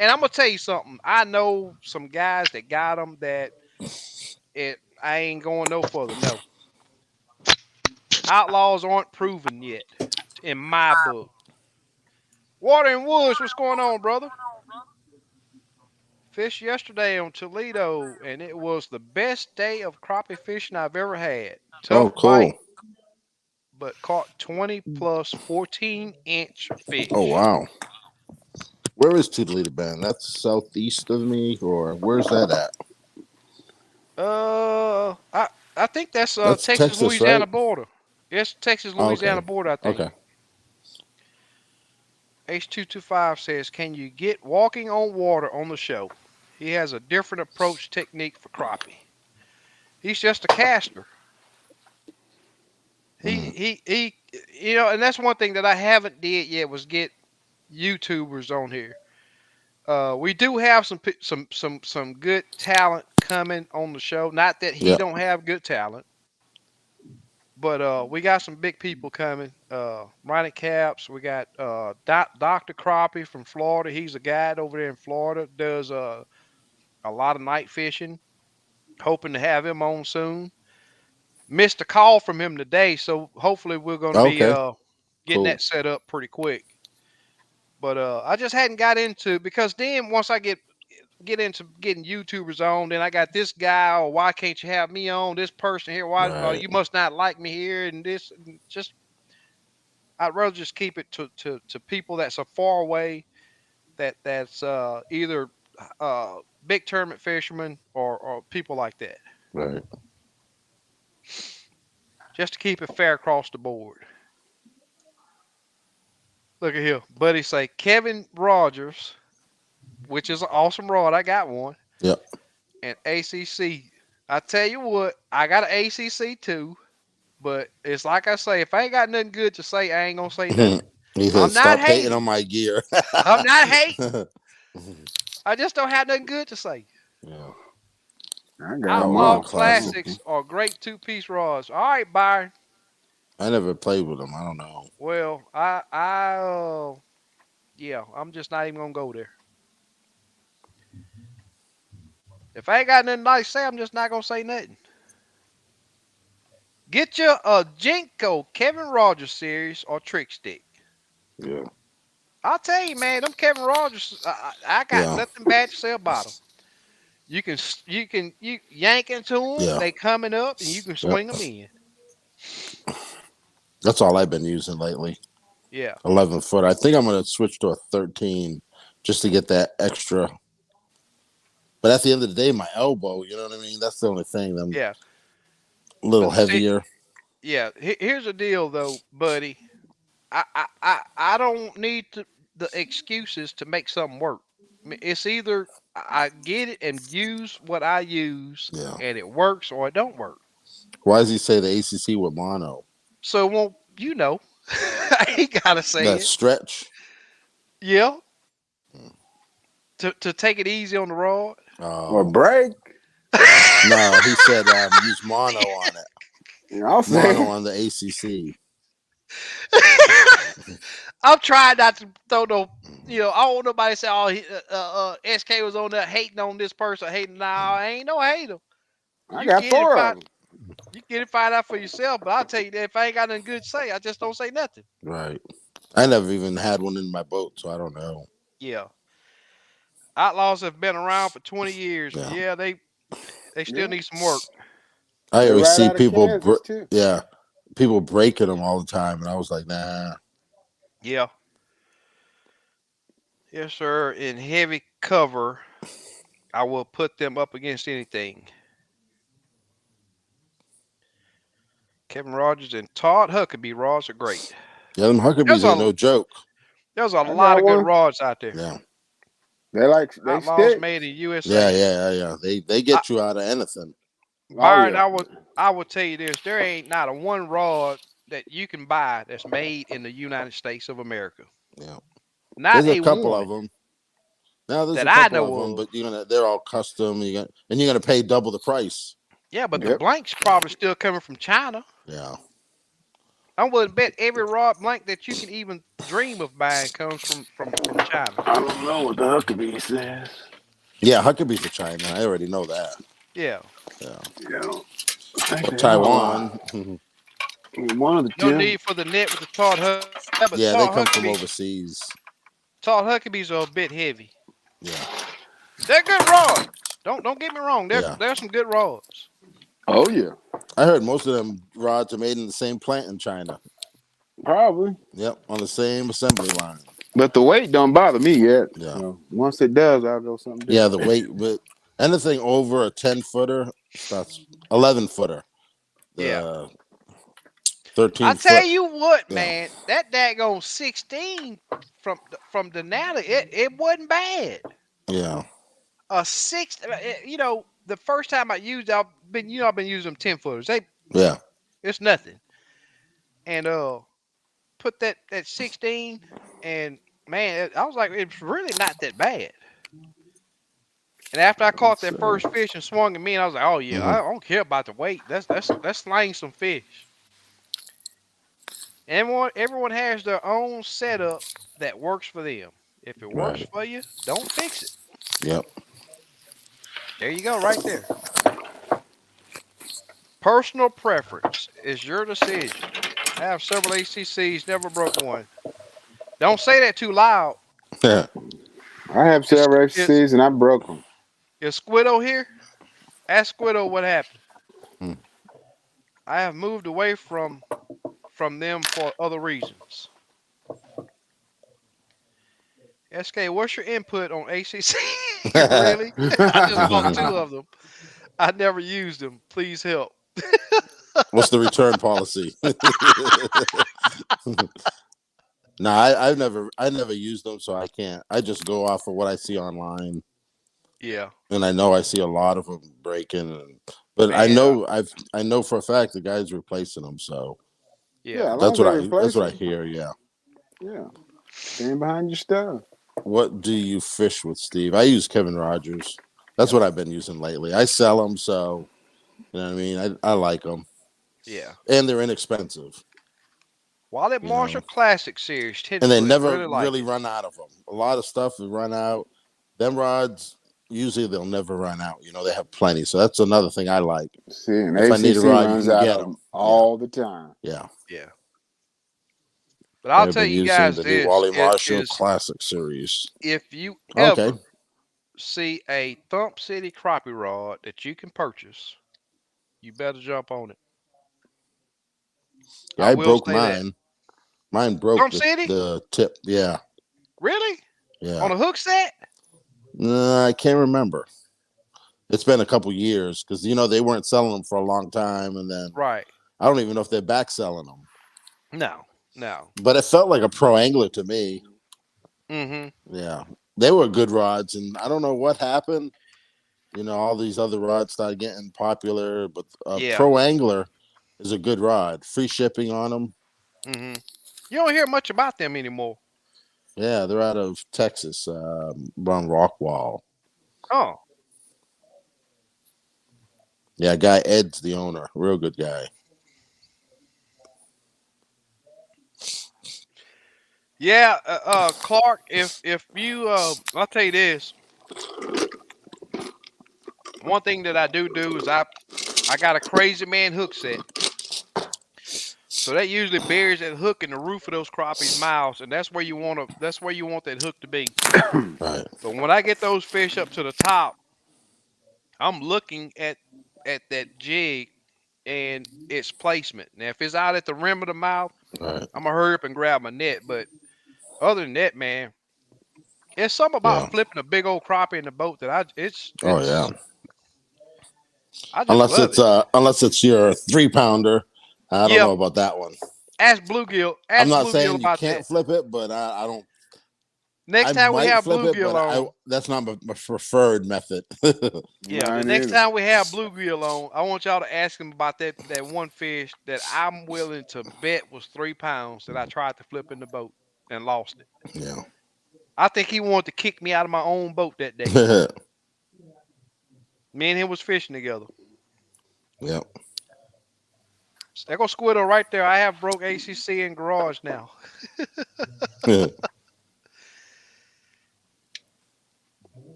and I'm gonna tell you something. I know some guys that got them that I ain't going no further. No, outlaws aren't proven yet, in my book. Water and Woods, what's going on, brother? Fished yesterday on Toledo, and it was the best day of crappie fishing I've ever had. Oh, Tough cool. bite, but caught 20 plus 14-inch Oh, fish. wow. Where is Toledo Bend? That's southeast of me, or where's that at? I think that's That's Texas Texas, Louisiana right? border. Yes, Texas Okay. Louisiana border. I think. Okay. H225 says, "Can you get walking on water on the show?" He has a different approach technique for crappie. He's just a caster. Mm. He and that's one thing that I haven't did yet was get YouTubers on here. We do have some good talent coming on the show. Not that he Yeah. don't have good talent, but we got some big people coming. Ronnie Caps. We got Dr. Crappie from Florida. He's a guide over there in Florida. Does a lot of night fishing. Hoping to have him on soon. Missed a call from him today, so hopefully we're going to be Okay. getting Cool. that set up pretty quick. But I just hadn't got into because then once I get into getting YouTubers on, then I got this guy. Or why can't you have me on? This person here. Why Right. you must not like me here? And this just I'd rather just keep it to people that's a far away that's either big tournament fishermen or people like that. Right. Just to keep it fair across the board. Look at here, buddy. Say Kevin Rogers, which is an awesome rod. I got one. Yep. And ACC. I tell you what, I got an ACC too. But it's like I say, if I ain't got nothing good to say, I ain't gonna say nothing. He said, I'm not "Stop hating hating. on my gear." I'm not hating. I just don't have nothing good to say. Yeah. I got Oh them Outlaw wow, all. classic. Classics are great two-piece rods. All right, Byron. I never played with him. I don't know. Well, yeah, I'm just not even gonna go there. If I ain't got nothing nice to say, I'm just not gonna say nothing. Get you a Jenko Kevin Rogers series or trick stick. Yeah. I'll tell you, man, them Kevin Rogers, I got Yeah. nothing bad to say about them. You yank into them, Yeah. they coming up, and you can Yep. swing them in. That's all I've been using lately. Yeah, 11 foot. I think I'm gonna switch to a 13 just to get that extra. But at the end of the day, my elbow, you know what I mean? That's the only thing. I'm yeah. a little But see, heavier. yeah. Here's the deal, though, buddy. I don't need the excuses to make something work. I mean, it's either I get it and use what I use, Yeah. and it works, or it don't work. Why does he say the ACC with mono? So, well, I ain't gotta say That it. stretch. Yeah, to take it easy on the rod. Or Oh break. no, he said use mono on it. You know, I'll Mono say. on the ACC. I'm trying not to throw no. I don't want nobody to say, "Oh, SK was on there hating on this person, hating." Nah, I ain't no hater. I You got get it, four of find them. you get it, find out for yourself. But I'll tell you that if I ain't got nothing good to say, I just don't say nothing. Right. I never even had one in my boat, so I don't know. Yeah, outlaws have been around for 20 years, but Yeah. yeah, they still Yeah. need some work. I They're always right see out of people, Kansas too. yeah, people breaking them all the time, and I was like, nah. Yeah, yes, sir. In heavy cover, I will put them up against anything. Kevin Rogers and Todd Huckabee rods are great. Yeah, them There's Huckabees ain't a no joke. there's a I lot got of good one. rods out there. Yeah. They Outlaws stick. made in Yeah, USA. yeah, yeah. They I, get you out of anything. Oh Byron, yeah. I would tell you this: there ain't not a one rod that you can buy that's made in the United States of America. Yeah. Not There's a a couple one of them. Now there's that a I couple of them, know but of. they're all custom. You're gonna pay double the price. Yeah, but the Yep. blanks probably still coming from China. Yeah. I'm willing to bet every rod blank that you can even dream of buying comes from China. I don't know what the Huckabee says. Yeah, Huckabees are China. I already know that. Yeah. Yeah. Yeah, I think Or they all are. Taiwan. One of the No two. need for the net with the taut Huckabees. Yeah, but Yeah, they come from overseas. taut Huckabees are a bit heavy. Yeah. They're good rods. Don't get me wrong. Yeah. There's some good rods. Oh yeah, I heard most of them rods are made in the same plant in China. probably. Yep, on the same assembly line. But the weight don't bother me yet. Yeah. So once it does, I'll go something Yeah, the different. weight, but anything over a 10-footer starts 11-footer. Yeah. The I 13 tell foot. you what, Yeah. man, that daggone 16 from Denali, it wasn't bad. Yeah. A six, the first time I used, I've been using them 10 footers. Yeah. It's nothing. And put that 16, and man, I was like, it's really not that bad. And after I caught Let's that first fish and swung at me, and I was like, oh yeah, Hmm. I don't care about the weight. That's slaying some fish. Everyone has their own setup that works for them. If it works Right. for you, don't fix it. Yep. There you go, right there. Personal preference is your decision. I have several ACCs, never broke one. Don't say that too loud. Yeah. I have Is several is XCs and I broke them. is Squiddo here? Ask Squiddo what happened. Hmm. I have moved away from them for other reasons. SK, what's your input on ACC? Really? I just bought two of them. I never used them. Please help. What's the return policy? No, I never used them, so I can't. I just go off of what I see online, Yeah, and I know I see a lot of them breaking. But man. I know for a fact the guy's replacing them. So Yeah. Yeah, as long as they that's replace what I them. hear. Yeah. Yeah, stand behind your stuff. What do you fish with, Steve? I use Kevin Rogers. That's Yep. what I've been using lately. I sell them, so you know what I mean. I like them, Yeah. and they're inexpensive. Wallet You know, Marshall Classic Series 10 and they foot. never Really like really it. run out of them. A lot of stuff will run out. Them rods usually they'll never run out. You know, they have plenty. So that's another thing I like. See, and If I need a ACC rod, you runs can out get of them. them Yeah, all the time. yeah. Yeah. But I'll I've tell been you using guys the new this Wally Marshall is Classic Series. if you Okay. ever see a Thump City crappie rod that you can purchase, you better jump on it. Yeah, I I will broke say that. mine. Mine broke Thump City? the tip. Yeah, Really? yeah. On a hook set? I can't remember. It's been a couple years because they weren't selling them for a long time, and then Right. I don't even know if they're back selling them. No. No. But it felt like a pro angler to me. Mm-hmm. Yeah, they were good rods, and I don't know what happened. All these other rods started getting popular, but a Yeah. pro angler is a good rod. Free shipping on them. Mm-hmm. You don't hear much about them anymore. Yeah, they're out of Texas, around Rockwall. Oh. Yeah, guy Ed's the owner. Real good guy. Yeah, Clark, if you I'll tell you this. One thing that I do is I got a crazy man hook set. So that usually buries that hook in the roof of those crappies' mouths, and that's where you want that hook to be. Right. But when I get those fish up to the top, I'm looking at that jig and its placement. Now if it's out at the rim of the mouth, Right. I'm gonna hurry up and grab my net. But other than that, man, it's something Yeah. about flipping a big old crappie in the boat that Oh yeah. I just love it. Unless it's your 3-pounder. I don't Yeah, know about that one. ask Bluegill. I'm Ask not Bluegill saying you about that. can't flip it, but I don't. Next I time we might have flip it, bluegill but on, that's not my preferred method. yeah, the Mine next either. time we have bluegill on, I want y'all to ask him about that one fish that I'm willing to bet was 3 pounds that I tried to flip in the boat and lost it. Yeah. I think he wanted to kick me out of my own boat that day. Me and him was fishing together. Yep. There goes Squiddo right there. I have broke ACC in garage now.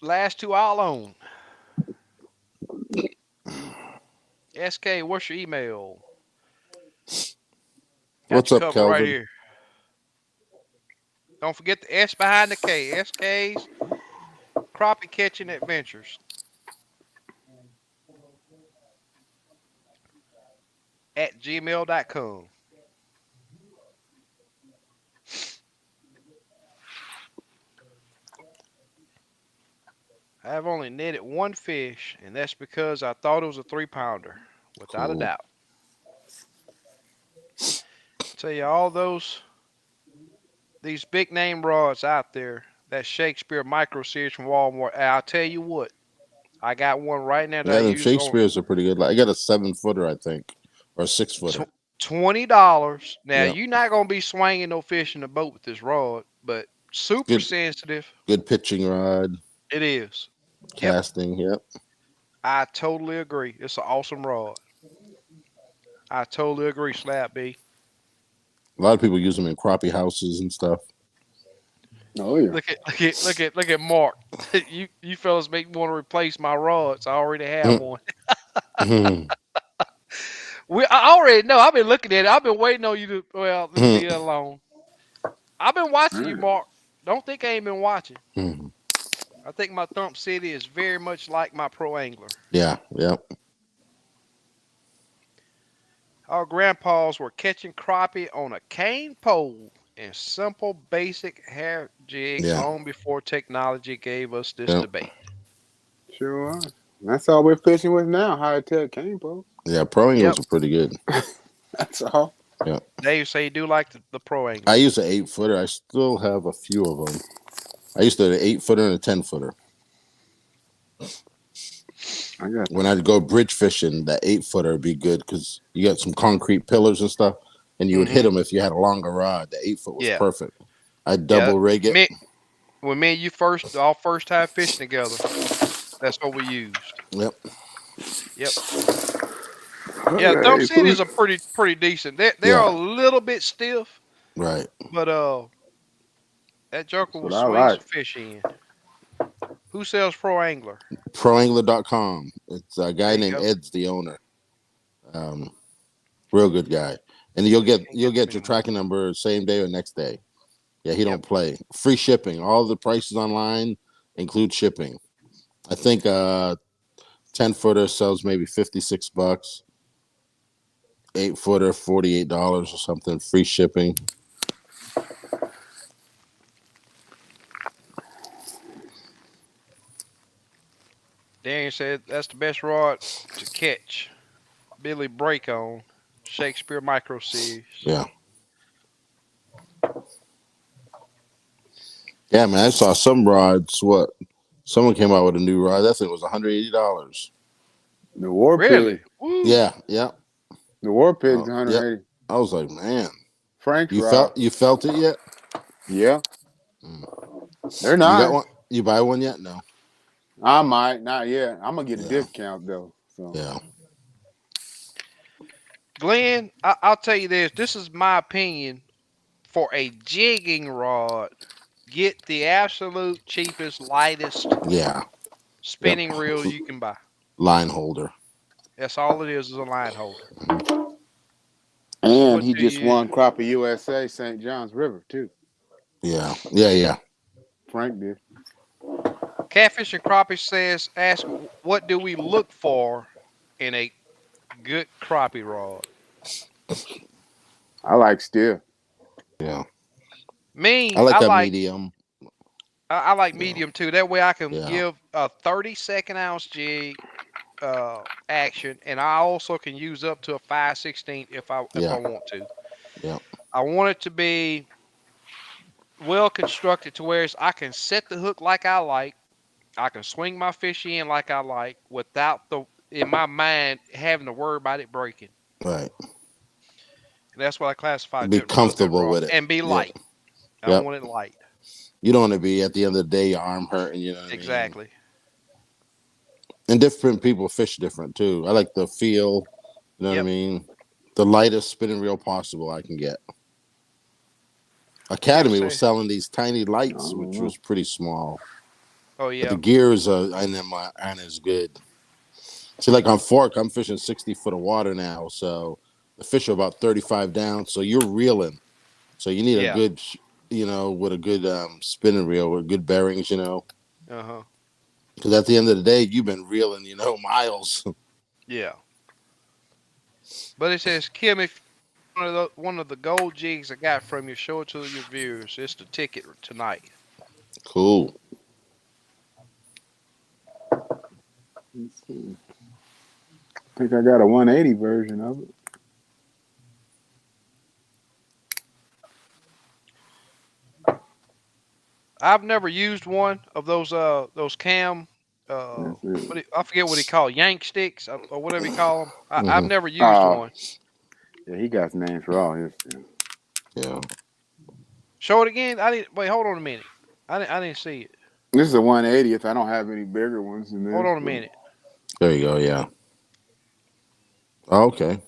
Last two I'll own. SK, what's your email? Got What's you up, covered right Kelvin? here. Don't forget the S behind the K. SK's Crappie Catching Adventures at gmail.com. I have only netted one fish, and that's because I thought it was a 3 pounder, without a Cool. doubt. Tell you, all these big name rods out there, that Shakespeare Micro Series from Walmart, I'll tell you what, I got one right now that I Yeah, them use on Shakespeare's are pretty good. Like, I got a 7-footer, I think, or a 6-footer. $20. Now, Yep. you're not going to be swinging no fish in the boat with this rod, but super Good, sensitive. good pitching rod, It is. Yep, casting. Yep. I totally agree. It's an awesome rod. I totally agree, Slap B. A lot of people use them in crappie houses and stuff. Oh yeah. Look at Mark. you fellas make me want to replace my rods. I already have Mm. one. Mhm. I already know. I've been looking at it. I've been waiting on you to. Well, let me leave that alone. I've been watching you, Man. Mark. Don't think I ain't been watching. Mhm. I think my Thump City is very much like my Pro Angler. Yeah. Yep. Our grandpas were catching crappie on a cane pole and simple, basic hair jigs Yeah. long before technology gave us this Yep. debate. Sure are. That's all we're fishing with now. High tech cane pole. Yeah. Pro Yep. angles are pretty good. That's all. Yeah. Dave say you do like the Pro I Angler. use an 8-footer. I still have a few of them. I used to have an 8-footer and a 10-footer. I got When I'd go bridge fishing, that 8-footer would be good because you got some concrete pillars and stuff, and you would hit Mm-hmm. them if you had a longer rod. The 8-foot was Yeah. perfect. I'd Yeah. double rig it. Me, when me and you our first time fishing together, that's what we used. Yep. Yep. Yeah, Thumb hey, Cities are pretty decent. They're Yeah. a little bit stiff, Right. but that joker that's will what I swing like. some fish in. Who sells Pro Angler? Proangler.com. It's a There guy you named go. Ed's the owner. Um, Real good guy. And Can't you'll get them get your anymore. tracking number same day or next day. Yeah, he Yep. don't play. Free shipping. All the prices online include shipping. I think 10-footer sells maybe $56. 8-footer $48 or something. Free shipping. Daniel said that's the best rod to catch. Billy Break on Shakespeare Micro Series. Yeah. Yeah, man. I saw some rods. What? Someone came out with a new rod. That thing was $180. The war Really? pig. Woo. Yeah, yeah. The war pig's Oh, yep. 180. I was like, man, Frank's rod. you felt it yet? Yeah, Mm. they're You got nice. one? You buy one yet? No. I might not yet. I'm gonna get a Yeah, discount though. So yeah, Glenn, I'll tell you this. This is my opinion. For a jigging rod, get the absolute cheapest, lightest yeah. Yep. spinning reel you can buy. Line holder. That's all it is a line holder. and What he do just you? won Crappie USA St. John's River too. Yeah, yeah, yeah. Frank did. Catfish and Crappie says, ask what do we look for in a good crappie rod? I like stiff. Yeah. I Me, like a medium. I like Yeah, medium too. That way I can yeah, give a 32nd ounce jig action, and I also can use up to a 5/16 if I yeah, want to. yeah. I want it to be well constructed to where I can set the hook like I like. I can swing my fish in like I like without the in my mind having to worry about it breaking. Right. And that's what I classify Be good hook comfortable rod with it. and be Yep. light. I Yep. want it light. You don't want to be at the end of the day your arm hurting. You know what I mean? Exactly. And different people fish different too. I like the feel. You know what I Yep. mean? The lightest spinning reel possible I can get. Kim Academy was say, selling these tiny I lights, don't which know. was pretty small, "Oh but the yeah, gears aren't as good. See, like on Fork, I'm fishing 60 foot of water now, so the fish are about 35 down. So you're reeling. So you need a yeah, good, with a good spinning reel with good bearings, uh huh, because at the end of the day, you've been reeling, miles. yeah." But it says, Kim, if one of the gold jigs I got from you, show it to your viewers. It's the ticket tonight. Cool. Let's see. I think I got a 180 version of it. I've never used one of those cam That's it. I forget what he called yank sticks or whatever he call them. I've Hmm. never used Oh, one. yeah, he got names for all his stuff. Yeah. Show it again. I didn't wait. Hold on a minute. I didn't see it. This is a 180th. I don't have any bigger ones than Hold this, on a but minute. There you go. Yeah. Okay.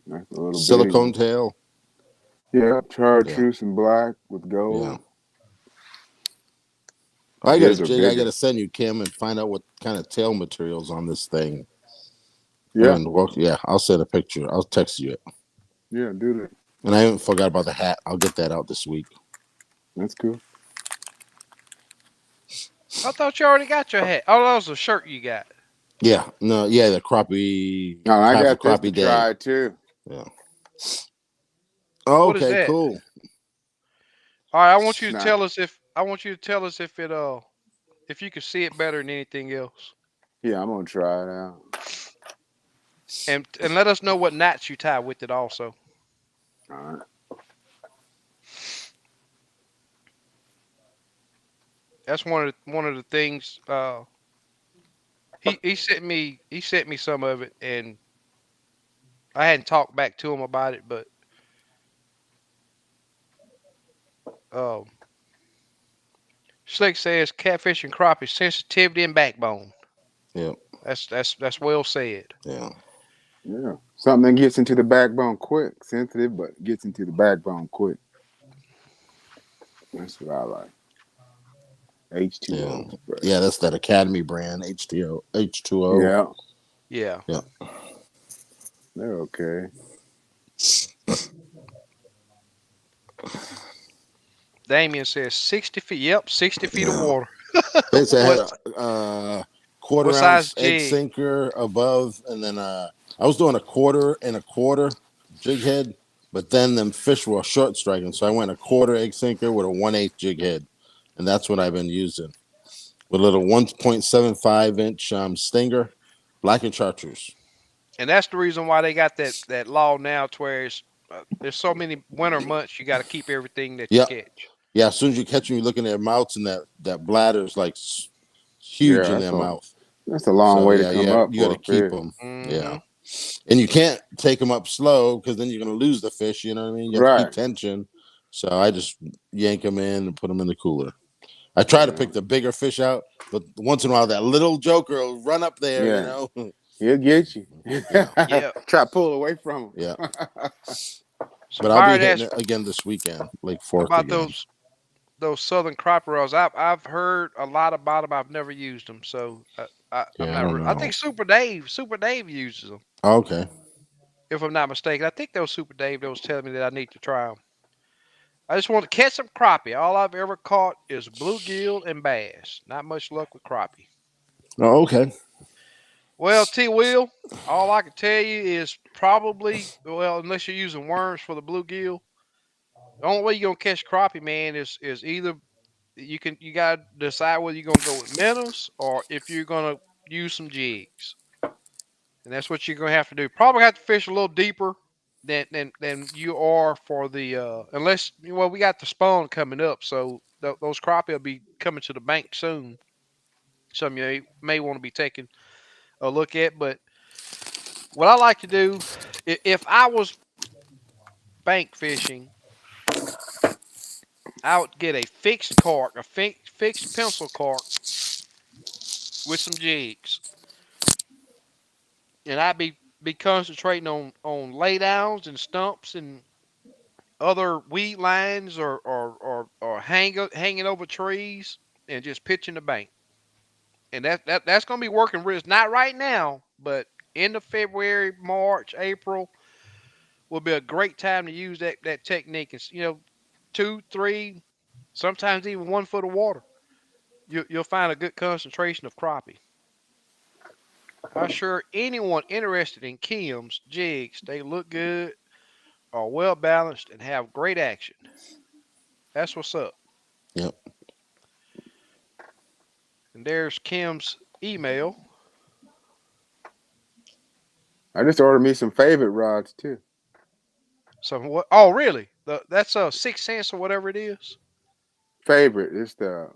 that's a little bitty Silicone one. tail. Yeah, Yeah. chartreuse and black with Yeah. gold. Oh, I got a his are jig. I got bigger. to send you, Kim, and find out what kind of tail materials on this thing. Yeah, And well, yeah, I'll send a picture. I'll text you it. yeah, do that. And I haven't forgot about the hat. I'll get that out this week. That's cool. I thought you already got your hat. Oh, that was a shirt you got. Yeah. No. Yeah. The crappie. Oh, I Half a got this to crappie day. try too. Yeah. Oh, What is okay. that? Cool. All right. Nah, I want you to tell us if you can see it better than anything else, yeah, I'm gonna try it out. and let us know what knots you tie with it also. All right. That's one of the things. He sent me some of it, and I hadn't talked back to him about it, but um, Slick says catfish and crappie sensitivity and backbone. Yeah. That's well said. Yeah. Yeah, something that gets into the backbone quick, sensitive, but gets into the backbone quick. That's what I like. Yeah. H2O spray. Yeah. That's that Academy brand. HTO. H2O. Yeah, Yeah. Yeah. they're okay. Damien says 60 feet. Yep, 60 feet of Yeah. water. Basically, I had What a quarter what size ounce egg jig? sinker above, and then I was doing a quarter and a quarter jig head, but then them fish were short striking, so I went a quarter egg sinker with a 1/8 jig head, and that's what I've been using with a little 1.75 inch stinger, black and chartreuse. And that's the reason why they got that law now to where there's so many winter months you got to keep everything that you Yeah, catch. yeah. As soon as you catch them, you look in their mouths, and that bladder is like huge Yeah, in their mouth. that's a long So way to yeah, come yeah, up you got for to a keep fish. them. Yeah. Hmm. And you can't take them up slow because then you're going to lose the fish. You know what I mean? You have to keep Right. tension. So I just yank them in and put them in the cooler. I try to Yeah. pick the bigger fish out, but once in a while that little joker will run up there. You Yeah. know? He'll get you. Yeah, Yeah. Try to pull away from yeah. him. But I'll be Somebody hitting asked it again this weekend, Lake Fork about again. those southern crappie rods. I've heard a lot about them. I've never used them, so I'm Yeah, I not. don't I know. think Super Dave uses them, Okay. if I'm not mistaken. I think that was Super Dave that was telling me that I need to try them. I just want to catch some crappie. All I've ever caught is bluegill and bass. Not much luck with crappie. Oh, okay. Well, T. Will, all I can tell you is probably, well, unless you're using worms for the bluegill, the only way you're gonna catch crappie, man, is either you gotta decide whether you're gonna go with minnows or if you're gonna use some jigs, and that's what you're gonna have to do. Probably have to fish a little deeper than you are for the unless well we got the spawn coming up, so those crappie will be coming to the bank soon. Some you may want to be taking a look at. But what I like to do, if I was bank fishing, I would get a fixed cork, a fixed pencil cork with some jigs, and I'd be concentrating on laydowns and stumps and other weed lines or hanging over trees and just pitching the bank. And that's gonna be working real. Not right now, but end of February, March, April will be a great time to use that technique. And 2, 3, sometimes even 1 foot of water. You'll find a good concentration of crappie. I assure anyone interested in Kim's jigs, they look good, are well balanced, and have great action. That's what's up. Yep. And there's Kim's email. I just ordered me some favorite rods too. Some what? Oh, really? That's a 6 cents or whatever it is. Favorite. It's a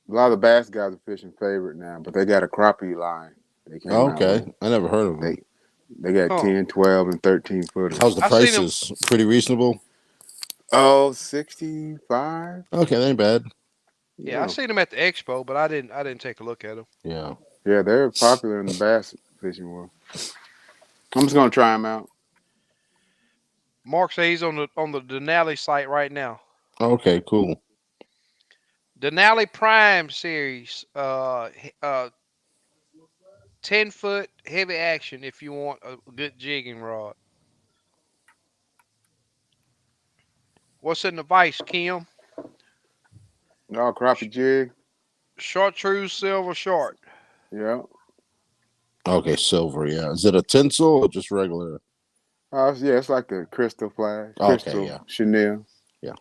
lot of the bass guys are fishing favorite now, but they got a crappie line they came out with. Okay. I never heard of them. They got Huh. 10, 12, and 13 footers. How's the I seen them. prices? Pretty reasonable. Oh, 65. Okay, that ain't bad. Yeah, I seen them at the expo, but I didn't take a look at them. Yeah. Yeah, they're popular in the bass fishing world. I'm just gonna try them out. Mark says he's on the Denali site right now. Okay, cool. Denali Prime series, 10 foot heavy action. If you want a good jigging rod, what's in the vise, Kim? Oh, crappie jig. Chartreuse silver short. Yeah. Okay, silver. Yeah. Is it a tinsel or just regular? Oh, yeah, it's like a crystal flag. Okay, Crystal yeah. Chanel. Yeah.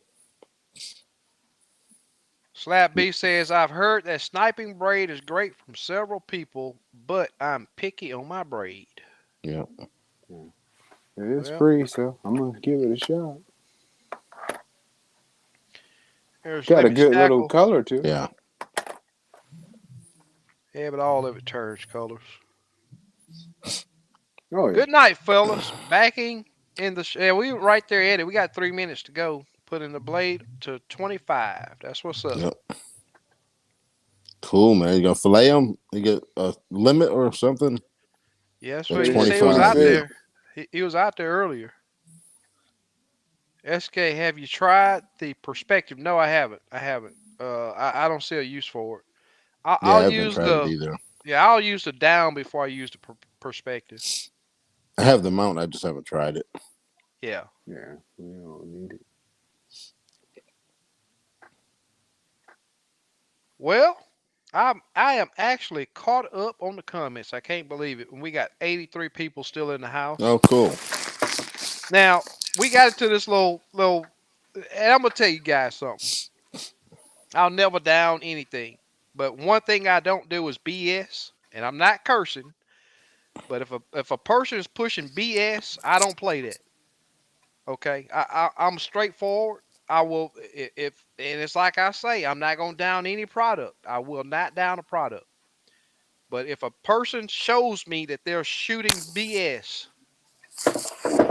Slap B says, I've heard that sniping braid is great from several people, but I'm picky on my braid. Yeah. It is Well, free, so I'm gonna give it a shot. there's Got a Libby good little Stackle. color too. Yeah. Yeah, but all of it turns colors. Oh yeah. Good night, fellas. Backing in the yeah, we were right there at it. We got 3 minutes to go. Putting the blade to 25. That's what's up. Yep. Cool, man. You gonna fillet them? You get a limit or something? Yeah, that's At what he said. He was 25, out yeah. there. He was out there earlier. SK, have you tried the perspective? No, I haven't. I haven't. I don't see a use for it. Yeah, I I'll haven't use tried it either. I'll use the down before I use the perspective. I have the mount. I just haven't tried it. Yeah. Yeah, we don't need it. Well, I am actually caught up on the comments. I can't believe it. And we got 83 people still in the house. Oh, cool. Now we got into this little, and I'm gonna tell you guys something. I'll never down anything, but one thing I don't do is BS, and I'm not cursing. But if a person is pushing BS, I don't play that. Okay, I'm straightforward. I will if and it's like I say, I'm not gonna down any product. I will not down a product. But if a person shows me that they're shooting BS,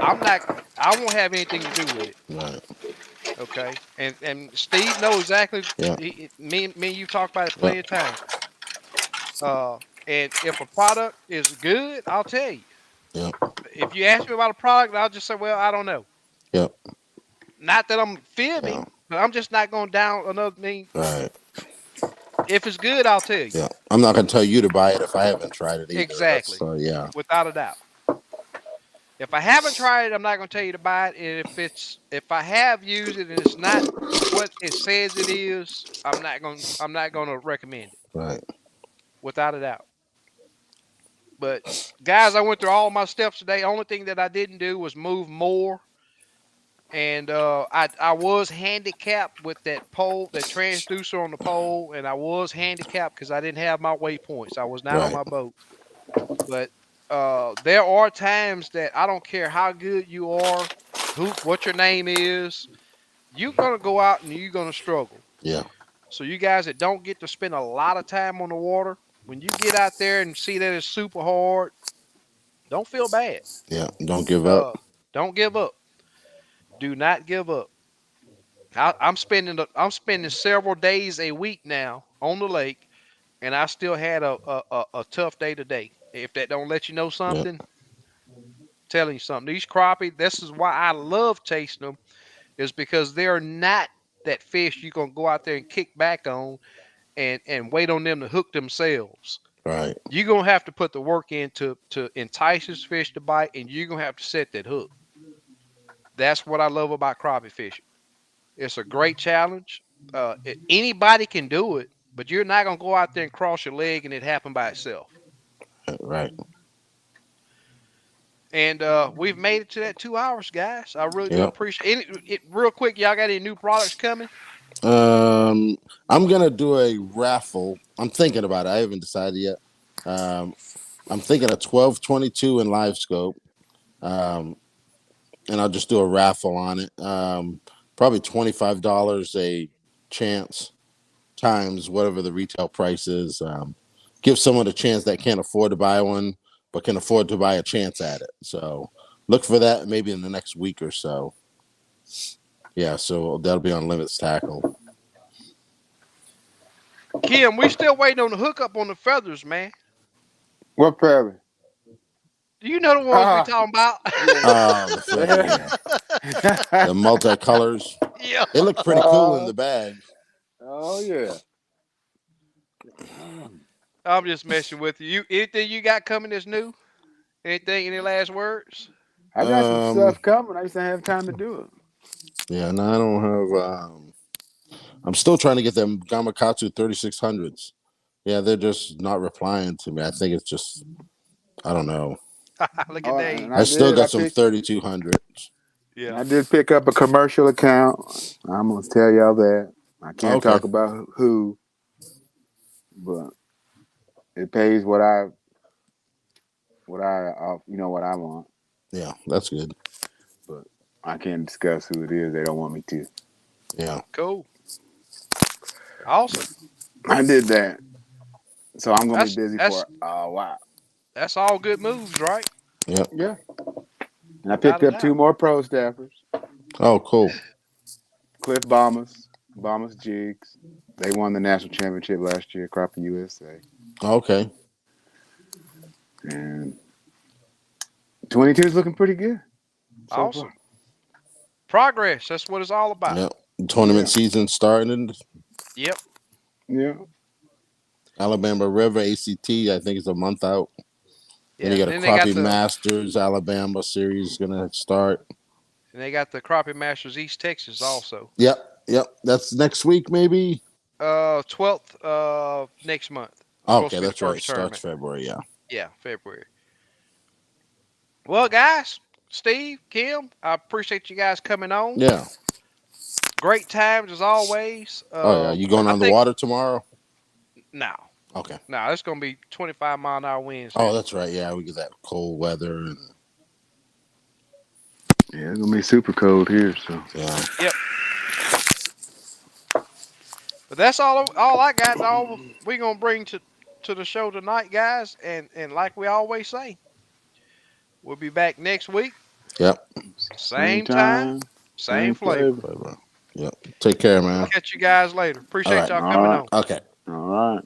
I'm not. I won't have anything to do with it. Right. Okay, and Steve knows exactly. Yeah. Me and you talked about it Yeah. plenty of times. And if a product is good, I'll tell you. Yeah. If you ask me about a product, I'll just say, well, I don't know. Yep. Not that I'm fibbing, Yeah. but I'm just not going down another thing. Right. If it's good, I'll tell you. Yeah. I'm not gonna tell you to buy it if I haven't tried it either. Exactly. So yeah. Without a doubt. If I haven't tried it, I'm not going to tell you to buy it. And if I have used it and it's not what it says it is, I'm not going to recommend it. Right. Without a doubt. But guys, I went through all my steps today. Only thing that I didn't do was move more. And I was handicapped with that pole, that transducer on the pole, and I was handicapped because I didn't have my waypoints. I was not on Right. my boat. But there are times that I don't care how good you are, what your name is. You're gonna go out and you're gonna struggle. Yeah. So you guys that don't get to spend a lot of time on the water, when you get out there and see that it's super hard, don't feel bad. Yeah. Don't give up. Uh, don't give up. Do not give up. I'm spending several days a week now on the lake, and I still had a tough day today. If that don't let you know Yeah. something, telling you something. These crappie, this is why I love chasing them, is because they're not that fish you're gonna go out there and kick back on and wait on them to hook themselves. Right. You're gonna have to put the work in to entice this fish to bite, and you're gonna have to set that hook. That's what I love about crappie fishing. It's a great challenge. Anybody can do it, but you're not gonna go out there and cross your leg and it happen by itself. Right. And we've made it to that 2 hours, guys. I really do Yep. appreciate it. Real quick, y'all got any new products coming? Um, I'm gonna do a raffle. I'm thinking about it. I haven't decided yet. Um, I'm thinking a 1222 in live scope. Um, and I'll just do a raffle on it. Probably $25 a chance times whatever the retail price is. Give someone a chance that can't afford to buy one, but can afford to buy a chance at it. So look for that maybe in the next week or so. Yeah, so that'll be on Limits Tackle. Kim, we still waiting on the hookup on the feathers, man. What feather? Do you know the ones we Ah, talking about? Oh, the feather, yeah. The multicolors. Yeah. It looked pretty cool in the bag. oh yeah. I'm just messing with you. Anything you got coming that's new? Anything? Any last words? I got some Um, stuff coming. I just don't have time to do it. yeah, no, I don't have. I'm still trying to get them Gamakatsu 3600s. Yeah, they're just not replying to me. I think it's just, I don't know. Look at Oh, that. and I I still did. got some 3200s. Yeah. I did pick up a commercial account. I'm gonna tell y'all that. I can't Okay. talk about who, but it pays what I want. Yeah, that's good. But I can't discuss who it is. They don't want me to. Yeah. Cool. Awesome. I did that, so I'm gonna be That's busy that's for a while. that's all good moves, right? Yep. Yeah, and I Without picked a up two doubt. more pro staffers, Oh, cool. Cliff Bombers Jigs. They won the national championship last year, Crappie USA, Okay. and 22 is looking pretty good so far. Awesome. Progress. That's what it's all about. Yep. Tournament Yeah, season starting in Yep. yeah. Alabama River ACT. I think it's a month out. Then Yeah. you And got a then they got Crappie the Masters Alabama series gonna start. Crappie Masters East Texas also. Yep. Yep. That's next week, maybe. 12th next month. Supposed Okay, to be the that's right. first Starts tournament. February. Yeah. Yeah, February. Well, guys, Steve, Kim, I appreciate you guys coming on. Yeah. Great times as always. Oh yeah. You going I on the think water tomorrow? no, Okay. no, it's gonna be 25-mile-an-hour winds Oh, here. that's right. Yeah, we get that cold weather and Yeah, it's gonna be super cold here, so yeah. Yep. But that's all I got. All we gonna bring to the show tonight, guys. And like we always say, we'll be back next week, Yep. same same time, time, same same flavor. flavor. Yep. Take care, We'll man. catch you guys later. All Appreciate right. y'all All coming right, on. Okay. all right.